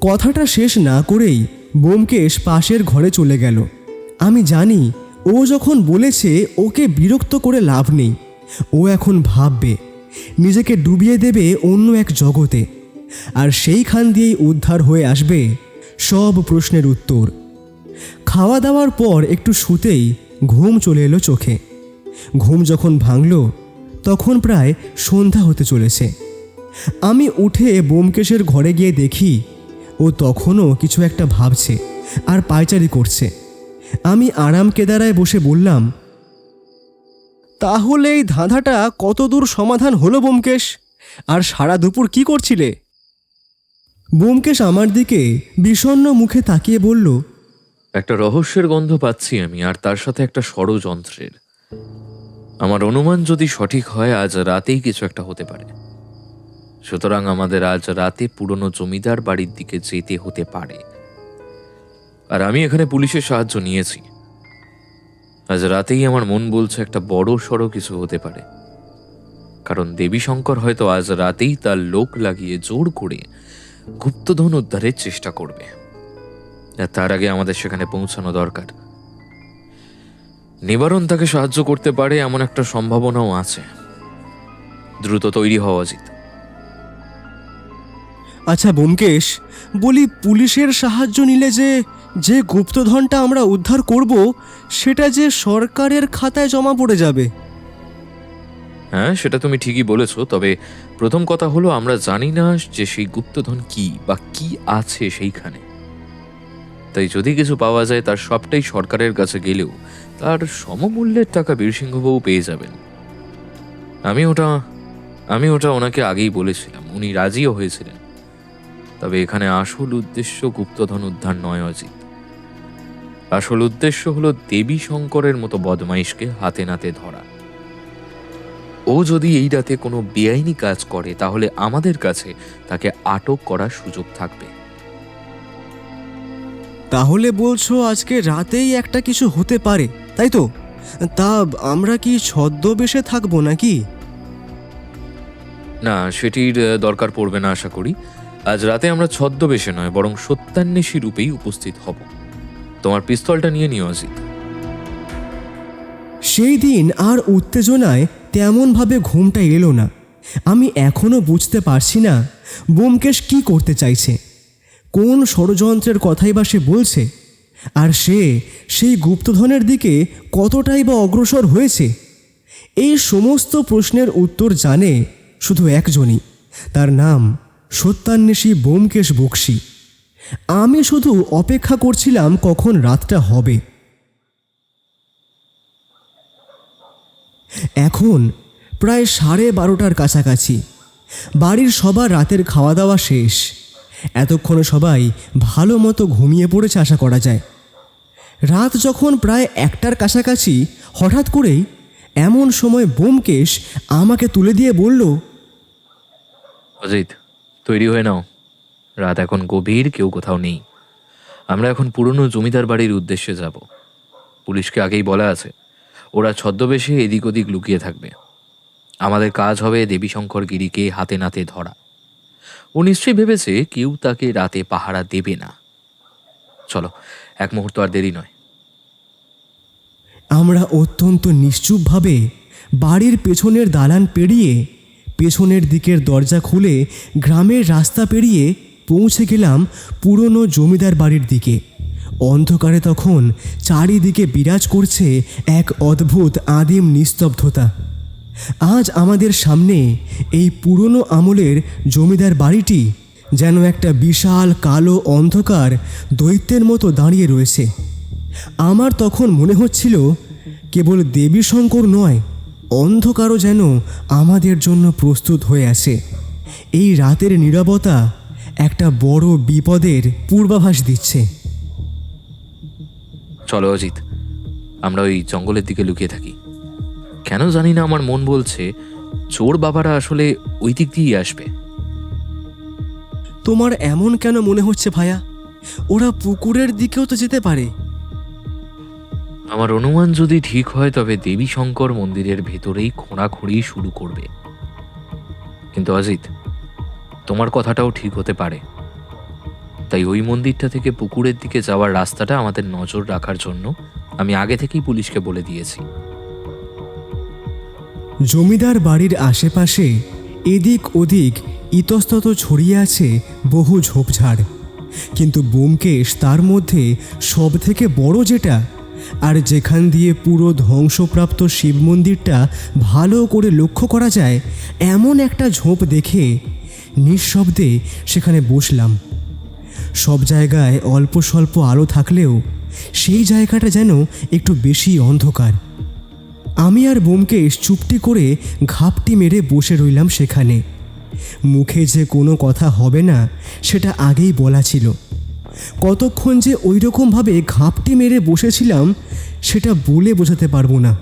কথাটা শেষ না করেই ব্যোমকেশ পাশের ঘরে চলে গেল। আমি জানি ও যখন বলেছে ওকে বিরক্ত করে লাভ নেই, ও এখন ভাববে, নিজেকে ডুবিয়ে দেবে অন্য এক জগতে, আর সেইখান দিয়েই উদ্ধার হয়ে আসবে সব প্রশ্নের উত্তর। খাওয়া দাওয়ার পর একটু শুতেই ঘুম চলে এলো চোখে। ঘুম যখন ভাঙল তখন প্রায় সন্ধ্যা হতে চলেছে। আমি উঠে ব্যোমকেশের ঘরে গিয়ে দেখি ও তখনও কিছু একটা ভাবছে আর পায়চারি করছে। আমি আরাম কেদারায় বসে বললাম, তাহলে এই ধাঁধাটা কতদূর সমাধান হলো ব্যোমকেশ? আর সারা দুপুর কি করছিলে? ব্যোমকেশ আমার দিকে বিষণ্ণ মুখে তাকিয়ে বলল, একটা রহস্যের গন্ধ পাচ্ছি আমি, আর তার সাথে একটা ষড়যন্ত্রের। আমার অনুমান যদি সঠিক হয়, আজ রাতেই কিছু একটা হতে পারে। সুতরাং আমাদের আজ রাতে পুরনো জমিদার বাড়ির দিকে যেতে হতে পারে। আর আমি এখানে পুলিশের সাহায্য নিয়েছি। আজ রাতেই আমার মন বলছে একটা বড় সড়ো কিছু হতে পারে। কারণ দেবী শঙ্কর হয়তো আজ রাতেই তার লোক লাগিয়ে জোর করে গুপ্তধন উদ্ধারের চেষ্টা করবে। আর তার আগে আমাদের সেখানে পৌঁছানো দরকার। নিবারণ তাকে সাহায্য করতে পারে এমন একটা সম্ভাবনাও আছে। দ্রুত তৈরি হওয়া উচিত। আচ্ছা ব্যোমকেশ, বলি, পুলিশের সাহায্য নিলে যে গুপ্তধনটা আমরা উদ্ধার করব সেটা যে সরকারের খাতায় জমা পড়ে যাবে। হ্যাঁ, সেটা তুমি ঠিকই বলেছ। তবে প্রথম কথা হলো, আমরা জানি না যে সেই গুপ্তধন কি বা কি আছে সেইখানে। তাই যদি কিছু পাওয়া যায়, তার সবটাই সরকারের কাছে গেলেও তার সমমূল্যের টাকা বীরসিংহবাবু পেয়ে যাবেন। আমি ওটা ওনাকে আগেই বলেছিলাম, উনি রাজিও হয়েছিলেন। তবে এখানে আসল উদ্দেশ্য গুপ্তধন উদ্ধার নয় অজিত। আসল উদ্দেশ্য হলো দেবী শঙ্করের মতো বদমাইশকে হাতে নাতে ধরা। ও যদি এই রাতে কোনো বেআইনি কাজ করে, তাহলে আমাদের কাছে তাকে আটক করার সুযোগ থাকবে। তাহলে বলছো আজকে রাতেই একটা কিছু হতে পারে, তাই তো? তা আমরা কি ছদ্মবেশে থাকবো নাকি? না, সেটির দরকার পড়বে না আশা করি। আজ রাতে আমরা ছদ্মবেশে নয়, বরং সত্যান্বেষী রূপেই উপস্থিত হব। তোমার পিস্তলটা নিয়ে নিও অজিত। সেই দিন আর উত্তেজনায় তেমনভাবে ঘুমটা এলো না। আমি এখনও বুঝতে পারছি না ব্যোমকেশ কি করতে চাইছে, কোন ষড়যন্ত্রের কথাই বা সে বলছে, আর সে সেই গুপ্তধনের দিকে কতটাই বা অগ্রসর হয়েছে। এই সমস্ত প্রশ্নের উত্তর জানে শুধু একজনই, তার নাম সত্যান্বেষী ব্যোমকেশ বক্সী। আমি শুধু অপেক্ষা করছিলাম কখন রাতটা হবে। এখন প্রায় 12:30টার কাছাকাছি। বাড়ির সবার রাতের খাওয়া দাওয়া শেষ। এতক্ষণে সবাই ভালো মতো ঘুমিয়ে পড়েছে আশা করা যায়। রাত যখন প্রায় 1টার কাছাকাছি, হঠাৎ করেই এমন সময় ব্যোমকেশ আমাকে তুলে দিয়ে বলল, অজিত, তৈরি হয়ে নাও। রাত এখন গভীর, কেউ কোথাও নেই। আমরা এখন পুরনো জমিদার বাড়ির উদ্দেশ্যে যাব। পুলিশকে আগেই বলা আছে, ওরা ছদ্মবেশে এদিক ওদিক লুকিয়ে থাকবে। আমাদের কাজ হবে দেবী শঙ্কর গিরিকে হাতে নাতে ধরা। ও নিশ্চয়ই ভেবেছে কেউ তাকে রাতে পাহারা দেবে না। চলো, এক মুহূর্ত আর দেরি নয়। আমরা অত্যন্ত নিশ্চুপভাবে বাড়ির পেছনের দালান পেরিয়ে, পেছনের দিকের দরজা খুলে গ্রামের রাস্তা পেরিয়ে পৌঁছে গেলাম পুরনো জমিদার বাড়ির দিকে। অন্ধকারে তখন চারিদিকে বিরাজ করছে এক অদ্ভুত আদিম নিস্তব্ধতা। আজ আমাদের সামনে এই পুরনো আমলের জমিদার বাড়িটি যেন একটা বিশাল কালো অন্ধকার দৈত্যের মতো দাঁড়িয়ে রয়েছে। আমার তখন মনে হচ্ছিল কেবল দেবী শঙ্কর নয়, অন্ধকারও যেন আমাদের জন্য প্রস্তুত হয়ে আছে। এই রাতের নীরবতা একটা বড় বিপদের পূর্বাভাস দিচ্ছে। চলো অজিত, আমরা ওই জঙ্গলের দিকে লুকিয়ে থাকি। কেন জানি না আমার মন বলছে চোর বাবারা আসলে ওই দিক দিয়েই আসবে। তোমার এমন কেন মনে হচ্ছে ভাইয়া? ওরা পুকুরের দিকেও তো যেতে পারে। আমার অনুমান যদি ঠিক হয় তবে দেবী শঙ্কর মন্দিরের ভেতরেই খোঁড়াখুঁড়ি শুরু করবে। কিন্তু অজিত, তোমার কথাটাও ঠিক হতে পারে। তাই ওই মন্দিরটা থেকে পুকুরের দিকে যাওয়ার রাস্তাটা আমাদের নজর রাখার জন্য আমি আগে থেকেই পুলিশকে বলে দিয়েছি। জমিদার বাড়ির আশেপাশে এদিক ওদিক ইতস্তত ছড়িয়ে আছে বহু ঝোপঝাড়, কিন্তু ব্যোমকেশ তার মধ্যে সব থেকে বড় যেটা, আর যেখান দিয়ে পুরো ধ্বংসপ্রাপ্ত শিব মন্দিরটা ভালো করে লক্ষ্য করা যায় এমন একটা ঝোপ দেখে নিঃশব্দে সেখানে বসলাম। সব জায়গায় অল্প স্বল্প আলো থাকলেও সেই জায়গাটা যেন একটু বেশি অন্ধকার। আমি আর ব্যোমকেশ চুপটি করে ঘাপটি মেরে বসে রইলাম সেখানে। মুখে যে কোনো কথা হবে না সেটা আগেই বলা ছিল। কতক্ষণ যে ওই রকমভাবে ঘাপটি মেরে বসেছিলাম সেটা বলে বোঝাতে পারবো না।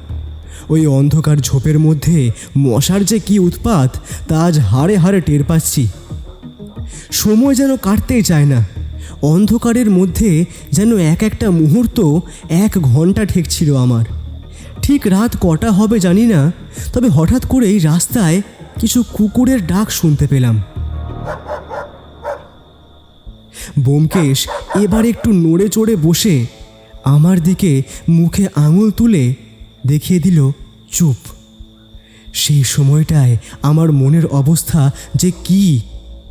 ওই অন্ধকার ঝোপের মধ্যে মশার যে কি উৎপাত তা আজ হাড়ে হাড়ে টের পাচ্ছি। সময় যেন কাটতেই চায় না। অন্ধকারের মধ্যে যেন এক একটা মুহূর্ত 1 ঘন্টা ঠেকছিল আমার। ঠিক রাত কটা হবে জানি না, তবে হঠাৎ করেই রাস্তায় কিছু কুকুরের ডাক শুনতে পেলাম। ব্যোমকেশ এবার একটু নড়ে চড়ে বসে আমার দিকে মুখে আঙুল তুলে দেখিয়ে দিল চুপ। সেই সময়টায় আমার মনের অবস্থা যে কি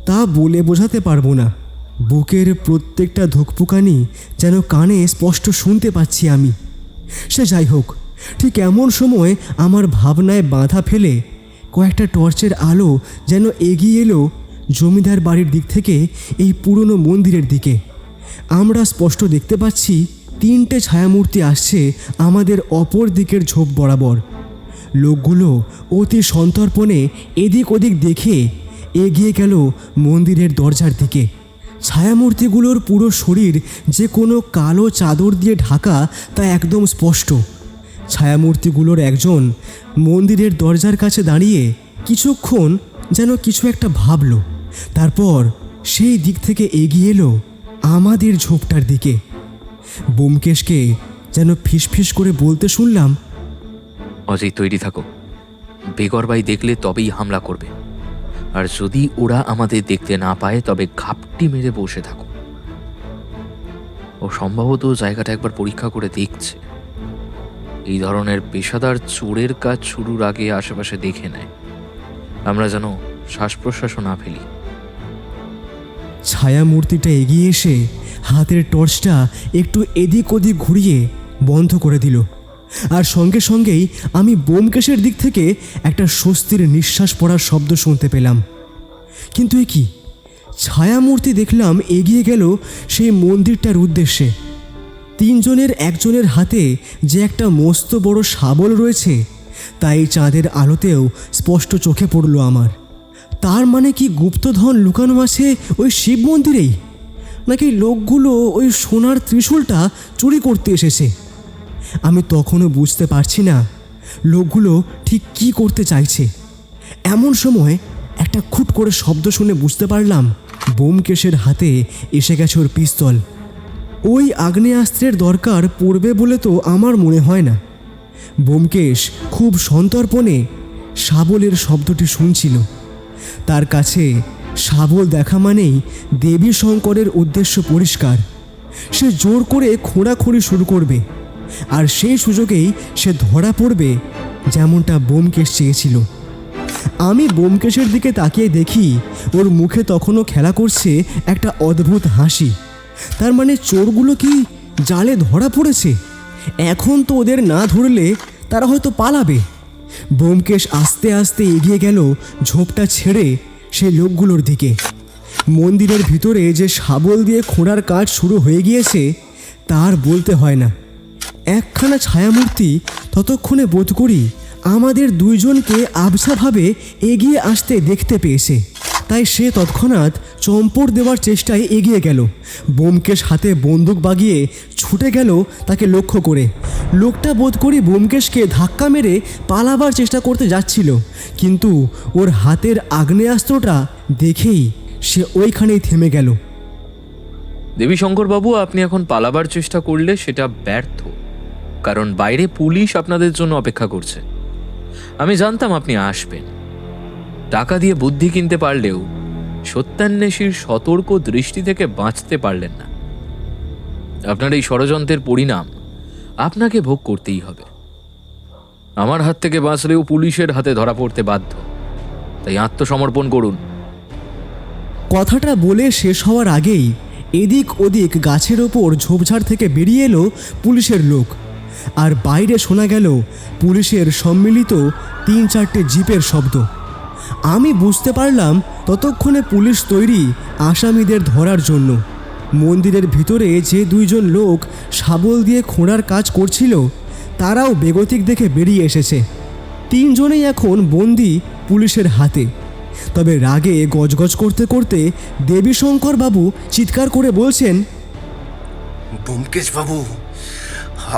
তা বলে বোঝাতে পারবো না। বুকের প্রত্যেকটা ধুকপুকানি যেন কানে স্পষ্ট শুনতে পাচ্ছি আমি। সে যাই হোক, ঠিক এমন সময় আমার ভাবনায় বাধা ফেলে কয়েকটা টর্চের আলো যেন এগিয়ে এলো জমিদার বাড়ির দিক থেকে এই পুরনো মন্দিরের দিকে। আমরা স্পষ্ট দেখতে পাচ্ছি 3টে ছায়ামূর্তি আসছে আমাদের অপর দিকের ঝোপ বরাবর। লোকগুলো অতি সন্তর্পণে এদিক ওদিক দেখে এগিয়ে গেল মন্দিরের দরজার দিকে। ছায়ামূর্তিগুলোর পুরো শরীর যে কোনো কালো চাদর দিয়ে ঢাকা তা একদম স্পষ্ট। ছায়ামূর্তিগুলোর একজন মন্দিরের দরজার কাছে দাঁড়িয়ে কিছুক্ষণ যেন কিছু একটা ভাবল, তারপর সেই দিক থেকে এগিয়ে এলো আমাদের ঝোপটার দিকে। ব্যোমকেশকে যেন ফিসফিস করে বলতে শুনলাম, অজিত, তৈরি থাকো। বেগরবাই দেখলে তবেই হামলা করবে, আর যদি ওরা আমাদের দেখতে না পায় তবে ঘাপটি মেরে বসে থাকো। ও সম্ভবত জায়গাটা একবার পরীক্ষা করে দেখছে। এই ধরনের পেশাদার চোরের কাজ শুরুর আগে আশেপাশে দেখে নেয়, আমরা যেন শ্বাস প্রশ্বাসও না ফেলি। ছায়ামূর্তিটা এগিয়ে এসে হাতের টর্চটা একটু এদিক ওদিক ঘুরিয়ে বন্ধ করে দিল, আর সঙ্গে সঙ্গেই আমি ব্যোমকেশের দিক থেকে একটা স্বস্তির নিঃশ্বাস পড়ার শব্দ শুনতে পেলাম। কিন্তু এ কি, ছায়ামূর্তি দেখলাম এগিয়ে গেল সেই মন্দিরটার উদ্দেশ্যে। 3 জনের একজনের হাতে যে একটা মস্ত বড় শাবল রয়েছে তাই চাঁদের আলোতেও স্পষ্ট চোখে পড়ল আমার। তার মানে কি গুপ্তধন লুকানো আছে ওই শিব মন্দিরেই, নাকি লোকগুলো ওই সোনার ত্রিশূলটা চুরি করতে এসেছে? আমি তখনও বুঝতে পারছি না লোকগুলো ঠিক কি করতে চাইছে। এমন সময় একটা খুট করে শব্দ শুনে বুঝতে পারলাম ব্যোমকেশের হাতে এসে গেছে ওর পিস্তল। ওই আগ্নেয়াস্ত্রের দরকার পড়বে বলে তো আমার মনে হয় না। ব্যোমকেশ খুব সন্তর্পণে শাবলের শব্দটি শুনছিল। তার কাছে শাবল দেখা মানেই দেবী শঙ্করের উদ্দেশ্য পরিষ্কার। সে জোর করে খোঁড়াখুঁড়ি শুরু করবে, আর সেই সুযোগেই সে ধরা পড়বে যেমনটা ব্যোমকেশ চেয়েছিল। আমি ব্যোমকেশের দিকে তাকিয়ে দেখি ওর মুখে তখনও খেলা করছে একটা অদ্ভুত হাসি। তার মানে চোরগুলো কি জালে ধরা পড়েছে? এখন তো ওদের না ধরলে তারা হয়তো পালাবে। ব্যোমকেশ আস্তে আস্তে এগিয়ে গেল ঝোপটা ছেড়ে সেই লোকগুলোর দিকে। মন্দিরের ভিতরে যে শাবল দিয়ে খোঁড়ার কাজ শুরু হয়ে গিয়েছে তার বলতে হয় না। একখানা ছায়ামূর্তি ততক্ষণে বোধ করি আমাদের দুইজনকে আবছাভাবে এগিয়ে আসতে দেখতে পেয়েছে। তাই সে তৎক্ষণাৎ চম্পট দেওয়ার চেষ্টায় এগিয়ে গেল। ব্যোমকেশ হাতে বন্দুক বাগিয়ে ছুটে গেল তাকে লক্ষ্য করে। লোকটা বোধ করি ব্যোমকেশকে ধাক্কা মেরে পালাবার চেষ্টা করতে যাচ্ছিল, কিন্তু ওর হাতের আগ্নেয়াস্ত্রটা দেখেই সে ওইখানেই থেমে গেল। দেবীশঙ্কর বাবু, আপনি এখন পালাবার চেষ্টা করলে সেটা ব্যর্থ, কারণ বাইরে পুলিশ আপনাদের জন্য অপেক্ষা করছে। আমি জানতাম আপনি আসবেন। টাকা দিয়ে বুদ্ধি কিনতে পারলেও সত্যান্বেষীর সতর্ক দৃষ্টি থেকে বাঁচতে পারলেন না। আপনার এই ষড়যন্ত্রের পরিণাম আপনাকে ভোগ করতেই হবে। আমার হাত থেকে বাঁচলেও পুলিশের হাতে ধরা পড়তে বাধ্য, তাই আত্মসমর্পণ করুন। কথাটা বলে শেষ হওয়ার আগেই এদিক ওদিক গাছের ওপর ঝোপঝাড় থেকে বেরিয়ে এলো পুলিশের লোক, আর বাইরে শোনা গেল পুলিশের সম্মিলিত 3-4টে জিপের শব্দ। আমি বুঝতে পারলাম ততক্ষণে পুলিশ তৈরি আসামিদের ধরার জন্য। মন্দিরের ভিতরে যে দুইজন লোক শাবল দিয়ে খোঁড়ার কাজ করছিল তারাও বেগতিক দেখে বেরিয়ে এসেছে। 3 জনেই এখন বন্দি পুলিশের হাতে। তবে রাগে গজগজ করতে করতে দেবীশঙ্কর বাবু চিৎকার করে বলছেন, ব্যোমকেশ বাবু,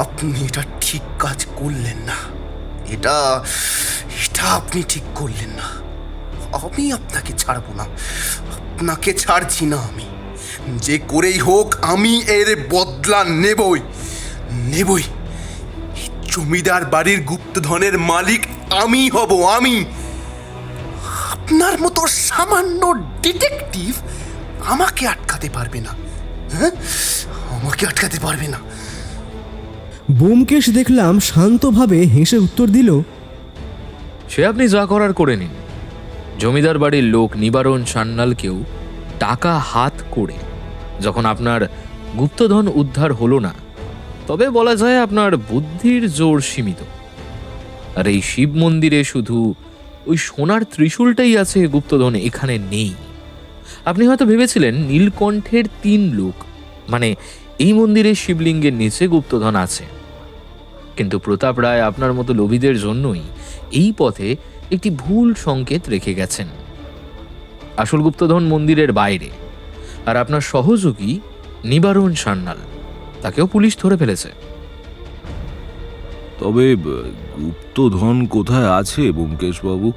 আপনি এটা ঠিক কাজ করলেন না। এটা আপনি ঠিক করলেন না। আমি আপনাকে ছাড়বো না, আপনাকে ছাড়ছি না আমি। যে করেই হোক আমি এর বদলা নেবই। এই জমিদার বাড়ির গুপ্তধনের মালিক আমি হব, আমি। আপনার মতো সামান্য ডিটেকটিভ আমাকে আটকাতে পারবে না। হ্যাঁ, আমাকে আটকাতে পারবে না। ব্যোমকেশ দেখলাম শান্তভাবে হেসে উত্তর দিল, সে আপনি যা করার করে নিন। জমিদার বাড়ির লোক নিবারণ সান্যালকেও টাকা হাত করে যখন আপনার গুপ্তধন উদ্ধার হলো না, তবে বলা যায় আপনার বুদ্ধির জোর সীমিত। আর এই শিব মন্দিরে শুধু ওই সোনার ত্রিশূলটাই আছে, গুপ্তধন এখানে নেই। আপনি হয়তো ভেবেছিলেন নীলকণ্ঠের 3 লোক, মানে এই মন্দিরের শিবলিঙ্গের নিচে গুপ্তধন আছে। কিন্তু প্রতাপ রায় আপনার মতো লোভীদের জন্যই এই পথে একটি ভুল সংকেত রেখে গেছেন। আসল গুপ্তধন মন্দিরের বাইরে, আর আপনার সহযোগী নিবারণ সান্যাল, তাকেও পুলিশ ধরে ফেলেছে। তবে গুপ্তধন কোথায় আছে ব্যোমকেশ বাবু?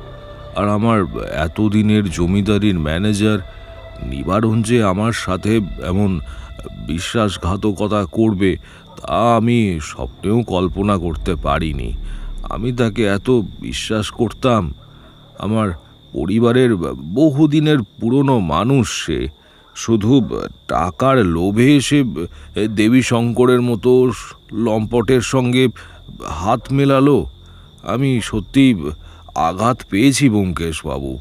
আর আমার এতদিনের জমিদারির ম্যানেজার নিবারণ যে আমার সাথে এমন বিশ্বাসঘাতকতা করবে তা আমি স্বপ্নেও কল্পনা করতে পারিনি। আমি তাকে এত বিশ্বাস করতাম। আমার পরিবারের বহুদিনের পুরনো মানুষ সে। শুধু টাকার লোভে এসে দেবীশঙ্করের মতো লম্পটের সঙ্গে হাত মেলালো। আমি সত্যি আঘাত পেয়েছি ব্যোমকেশ বাবু।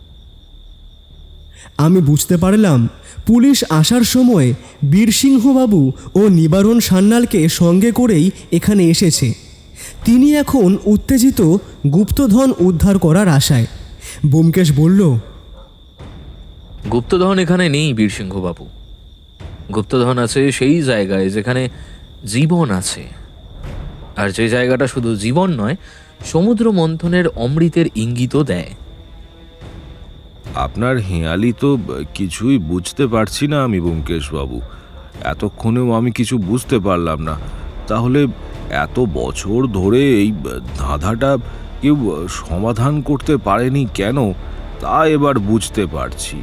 আমি বুঝতে পারলাম পুলিশ আসার সময় বীরসিংহবাবু ও নিবারণ সান্যালকে সঙ্গে করেই এখানে এসেছে। তিনি এখন উত্তেজিত গুপ্তধন উদ্ধার করার আশায়। ব্যোমকেশ বলল, গুপ্তধন এখানে নেই বীরসিংহবাবু। গুপ্তধন আছে সেই জায়গায় যেখানে জীবন আছে, আর যে জায়গাটা শুধু জীবন নয়, সমুদ্র মন্থনের অমৃতের ইঙ্গিতও দেয়। আপনার হেঁয়ালি তো কিছুই বুঝতে পারছি না আমি ব্যোমকেশ বাবু। এতক্ষণেও আমি কিছু বুঝতে পারলাম না। তাহলে এত বছর ধরে এই ধাঁধাটা কেউ সমাধান করতে পারেনি কেন, তা এবার বুঝতে পারছি।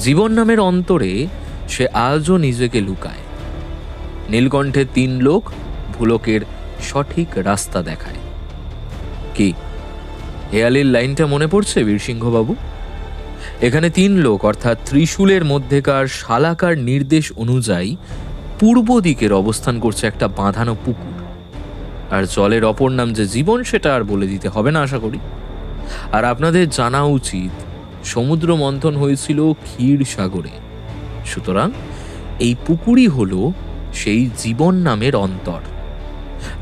জীবন নামের অন্তরে সে আজও নিজেকে লুকায়। নীলকণ্ঠের 3 লোক ভুলকের সঠিক রাস্তা দেখায়। কি হেয়ালির লাইনটা মনে পড়ছে বীরসিংহবাবু? এখানে 3 লোক, অর্থাৎ ত্রিশূলের মধ্যেকার শালাকার নির্দেশ অনুযায়ী পূর্ব দিকের অবস্থান করছে একটা বাঁধানো পুকুর। আর জলের অপর নাম যে জীবন, সেটা আর বলে দিতে হবে না আশা করি। আর আপনাদের জানা উচিত সমুদ্র মন্থন হয়েছিল ক্ষীর সাগরে। সুতরাং এই পুকুরই হলো সেই জীবন নামের অন্তর।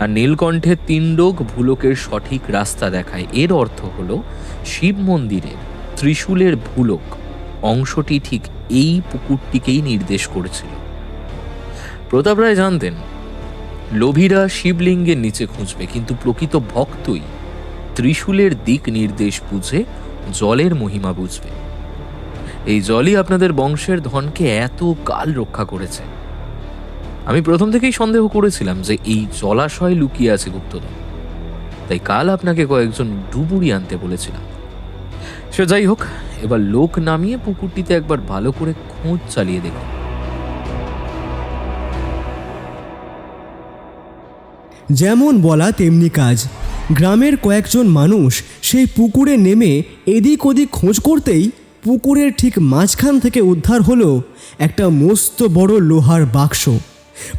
আর নীলকণ্ঠের 3 লোক ভুলকের সঠিক রাস্তা দেখায়। এর অর্থ হলো শিব মন্দিরের ত্রিশূলের ভুলক অংশটি ঠিক এই পুকুরটিকেই নির্দেশ করেছিল। প্রতাপ রায় জানতেন লোভীরা শিবলিঙ্গের নিচে খুঁজবে, কিন্তু প্রকৃত ভক্তই ত্রিশূলের দিক নির্দেশ বুঝে জলের মহিমা বুঝবে। এই জলই আপনাদের বংশের ধনকে এত কাল রক্ষা করেছে। আমি প্রথম থেকেই সন্দেহ করেছিলাম যে এই জলাশয় লুকিয়ে আছে গুপ্তধন, তাই কাল আপনাকে কয়েকজন ডুবুরি আনতে বলেছিলাম। সে যাই হোক, এবার লোক নামিয়ে পুকুরটিতে একবার ভালো করে খোঁজ চালিয়ে দেখুন। যেমন বলা তেমনি কাজ। গ্রামের কয়েকজন মানুষ সেই পুকুরে নেমে এদিক ওদিক খোঁজ করতেই পুকুরের ঠিক মাঝখান থেকে উদ্ধার হলো একটা মস্ত বড় লোহার বাক্স।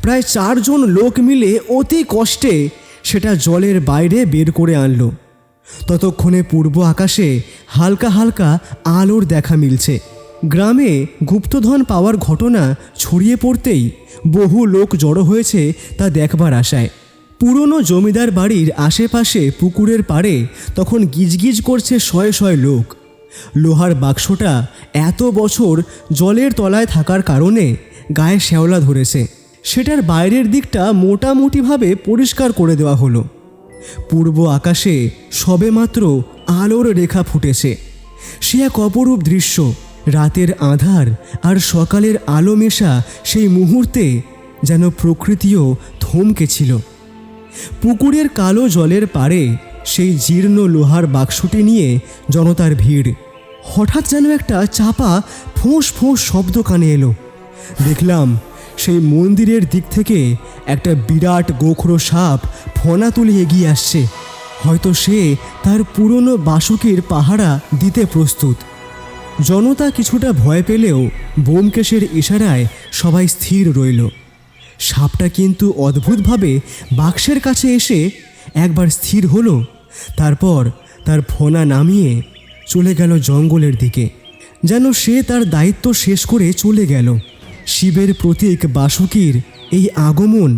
প্রায় 4 জন লোক মিলে অতি কষ্টে সেটা জলের বাইরে বের করে আনলো। ততক্ষণে পূর্ব আকাশে হালকা হালকা আলোর দেখা মিলছে। গ্রামে গুপ্তধন পাওয়ার ঘটনা ছড়িয়ে পড়তেই বহু লোক জড়ো হয়েছে তা দেখবার আশায়। পুরনো জমিদার বাড়ির আশেপাশে পুকুরের পাড়ে তখন গিজগিজ করছে শয়ে শয়ে লোক। লোহার বাক্সটা এত বছর জলের তলায় থাকার কারণে গায়ে শ্যাওলা ধরেছে। সেটার বাইরের দিকটা মোটামুটিভাবে পরিষ্কার করে দেওয়া হলো। পূর্ব আকাশে সবেমাত্র আলোর রেখা ফুটেছে। সে এক অপরূপ দৃশ্য। রাতের আঁধার আর সকালের আলো মেশা সেই মুহূর্তে যেন প্রকৃতিও থমকেছিল। পুকুরের কালো জলের পাড়ে সেই জীর্ণ লোহার বাক্সটি নিয়ে জনতার ভিড়। হঠাৎ যেন একটা চাপা ফোঁস ফোঁস শব্দ কানে এলো। দেখলাম সেই মন্দিরের দিক থেকে একটা বিরাট গোখরো সাপ ফনা তুলে এগিয়ে আসছে। হয়তো সে তার পুরনো বাসুকির পাহারা দিতে প্রস্তুত। জনতা কিছুটা ভয় পেলেও ব্যোমকেশের ইশারায় সবাই স্থির রইল। সাপটা কিন্তু অদ্ভুতভাবে বাক্সের কাছে এসে একবার স্থির হলো, তারপর তার ফনা নামিয়ে চলে গেল জঙ্গলের দিকে, যেন সে তার দায়িত্ব শেষ করে চলে গেল। শিবের প্রতীক বাসুকির এই আগমন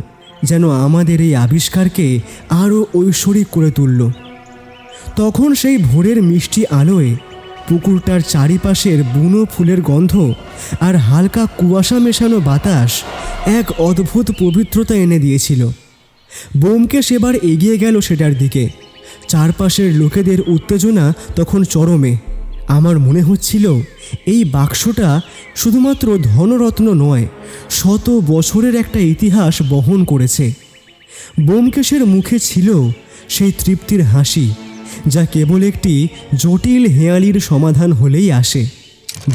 যেন আমাদের এই আবিষ্কারকে আরও ঐশ্বরিক করে তুলল। তখন সেই ভোরের মিষ্টি আলোয় পুকুরটার চারিপাশের বুনো ফুলের গন্ধ আর হালকা কুয়াশা মেশানো বাতাস এক অদ্ভুত পবিত্রতা এনে দিয়েছিল। ব্যোমকেশ এবার এগিয়ে গেল সেটার দিকে। চারপাশের লোকেদের উত্তেজনা তখন চরমে। আমার মনে হচ্ছিল এই বাক্সটা শুধুমাত্র ধনরত্ন নয়, শত বছরের একটা ইতিহাস বহন করেছে। ব্যোমকেশের মুখে ছিল সেই তৃপ্তির হাসি, যা কেবল একটি জটিল হেঁয়ালির সমাধান হলেই আসে।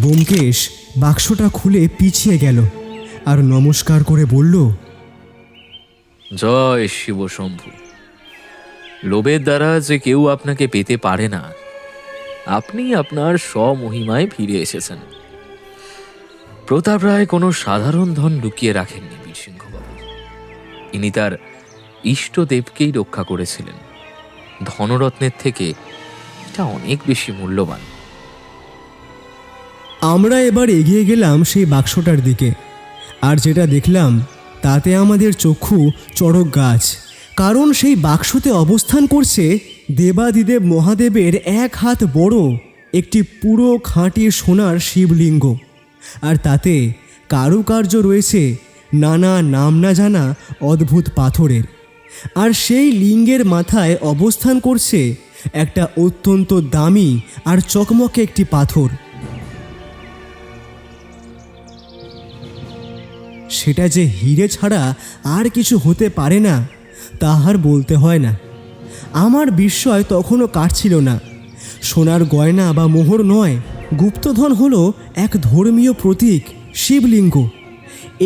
ব্যোমকেশ বাক্সটা খুলে পিছিয়ে গেল আর নমস্কার করে বলল, জয় শিব শম্ভু। লোভের দ্বারা যে কেউ আপনাকে পেতে পারে না, আপনি আপনার স্বমহিমায় ফিরে এসেছেন। প্রতাপ রায় কোনো সাধারণ ধন লুকিয়ে রাখেননি বীরসিংহবাবু। ইনি তার ইষ্টদেবকেই রক্ষা করেছিলেন। ধনরত্নের থেকে এটা অনেক বেশি মূল্যবান। আমরা এবার এগিয়ে গেলাম সেই বাক্সটার দিকে। আর যেটা দেখলাম তাতে আমাদের চক্ষু চড়ক গাছ। কারণ সেই বাক্সতে অবস্থান করছে দেবাদিদেব মহাদেবের 1 হাত বড় একটি পুরো খাঁটি সোনার শিবলিঙ্গ। আর তাতে কারুকার্য রয়েছে নানা নাম না জানা অদ্ভুত পাথরের। আর সেই লিঙ্গের মাথায় অবস্থান করছে একটা অত্যন্ত দামি আর চকমকে একটি পাথর। সেটা যে হিরে ছাড়া আর কিছু হতে পারে না তা আর বলতে হয় না। আমার বিস্ময় তখনও কাটছিল না। সোনার গয়না বা মোহর নয়, গুপ্তধন হলো এক ধর্মীয় প্রতীক, শিবলিঙ্গ।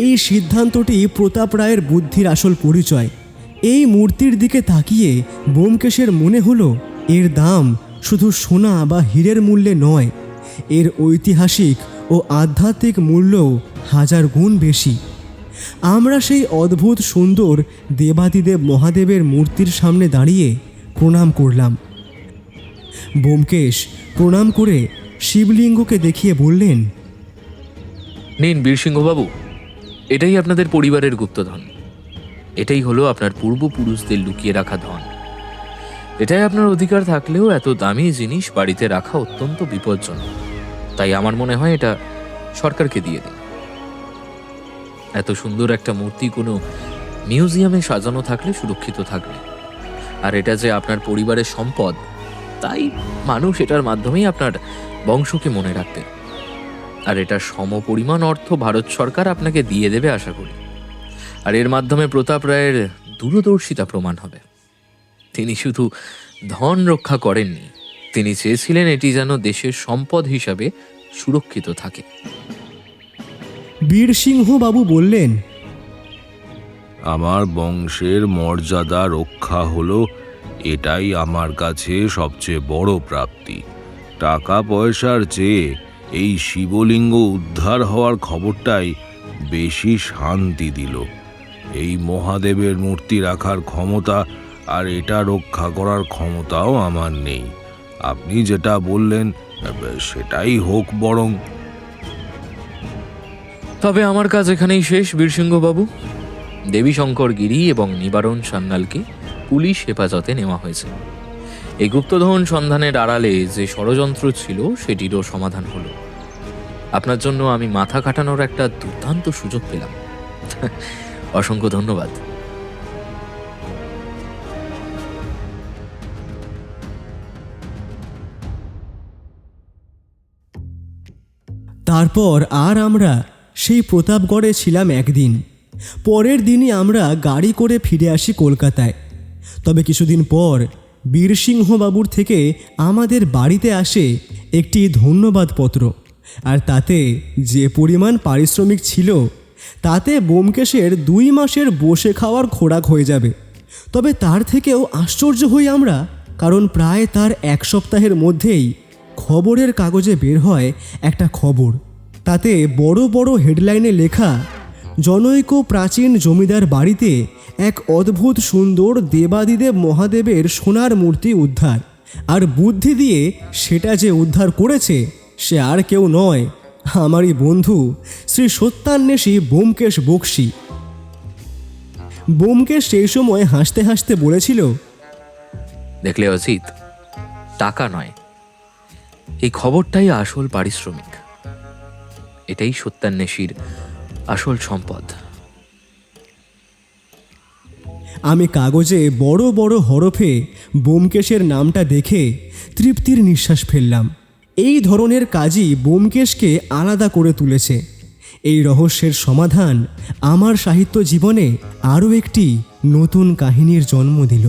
এই সিদ্ধান্তটি প্রতাপ রায়ের বুদ্ধির আসল পরিচয়। এই মূর্তির দিকে তাকিয়ে ব্যোমকেশের মনে হলো এর দাম শুধু সোনা বা হীরের মূল্যে নয়, এর ঐতিহাসিক ও আধ্যাত্মিক মূল্যও 1000 গুণ বেশি। আমরা সেই অদ্ভুত সুন্দর দেবাদিদেব মহাদেবের মূর্তির সামনে দাঁড়িয়ে প্রণাম করলাম। ব্যোমকেশ প্রণাম করে শিবলিঙ্গকে দেখিয়ে বললেন, নিন বীরসিংহবাবু, এটাই আপনাদের পরিবারের গুপ্তধন। এটাই হলো আপনার পূর্বপুরুষদের লুকিয়ে রাখা ধন। এটাই আপনার অধিকার থাকলেও এত দামি জিনিস বাড়িতে রাখা অত্যন্ত বিপজ্জনক। তাই আমার মনে হয় এটা সরকারকে দিয়ে দিন। এত সুন্দর একটা মূর্তি কোনো মিউজিয়ামে সাজানো থাকলে সুরক্ষিত থাকবে। আর এটা যে আপনার পরিবারের সম্পদ, তাই মানুষ এটার মাধ্যমেই আপনার বংশকে মনে রাখবে। আর এটা সমপরিমাণ অর্থ ভারত সরকার আপনাকে দিয়ে দেবে আশা করি। আর এর মাধ্যমে প্রতাপ রায়ের দূরদর্শিতা প্রমাণ হবে। তিনি শুধু ধন রক্ষা করেননি, তিনি চেয়েছিলেন এটি যেন দেশের সম্পদ হিসাবে সুরক্ষিত থাকে। বীরসিংহ বাবু বললেন, আমার বংশের মর্যাদা রক্ষা হলো, এটাই আমার কাছে সবচেয়ে বড় প্রাপ্তি। টাকা পয়সার চেয়ে এই শিবলিঙ্গ উদ্ধার হওয়ার খবরটাই বেশি শান্তি দিল। এই মহাদেবের মূর্তি রাখার ক্ষমতা আর এটা রক্ষা করার ক্ষমতাও আমার নেই। আপনি যেটা বললেন সেটাই হোক বরং। তবে আমার কাজ এখানেই শেষ বীরসিংহবাবু। দেবীশঙ্কর গিরি এবং নিবারণ সান্যালকে পুলিশ হেফাজতে নেওয়া হয়েছে। এই গুপ্তধন সন্ধানের আড়ালে যে ষড়যন্ত্র ছিল সেটিরও সমাধান হলো। আপনার জন্য আমি মাথা কাটানোর একটা দুর্দান্ত সুযোগ পেলাম। অসংখ্য ধন্যবাদ। তারপর আর আমরা সেই প্রতাপগড়ে ছিলাম একদিন। পরের দিনই আমরা গাড়ি করে ফিরে আসি কলকাতায়। তবে কিছুদিন পর বীরসিংহবাবুর থেকে আমাদের বাড়িতে আসে একটি ধন্যবাদপত্র। আর তাতে যে পরিমাণ পারিশ্রমিক ছিল, তাতে ব্যোমকেশের 2 মাসের বসে খাওয়ার খোরাক হয়ে যাবে। তবে তার থেকেও আশ্চর্য হই আমরা, কারণ প্রায় তার 1 সপ্তাহের মধ্যেই খবরের কাগজে বের হয় একটা খবর। তাতে বড় বড় হেডলাইনে লেখা, জনৈক প্রাচীন জমিদার বাড়িতে এক অদ্ভুত সুন্দর দেবাদিদেব মহাদেবের সোনার মূর্তি উদ্ধার। আর বুদ্ধি দিয়ে সেটা যে উদ্ধার করেছে সে আর কেউ নয়, আমারই বন্ধু শ্রী সত্যান্বেষী ব্যোমকেশ বক্সী। ব্যোমকেশ সেই সময় হাসতে হাসতে বলেছিল, দেখলে অজিত, টাকা নয়, এই খবরটাই আসল পারিশ্রমিক। এটাই সত্যান্বেষীর আসল সম্পদ। আমি কাগজে বড় বড় হরফে ব্যোমকেশের নামটা দেখে তৃপ্তির নিঃশ্বাস ফেললাম। এই ধরনের কাজই ব্যোমকেশকে আলাদা করে তুলেছে। এই রহস্যের সমাধান আমার সাহিত্য জীবনে আরও একটি নতুন কাহিনীর জন্ম দিল।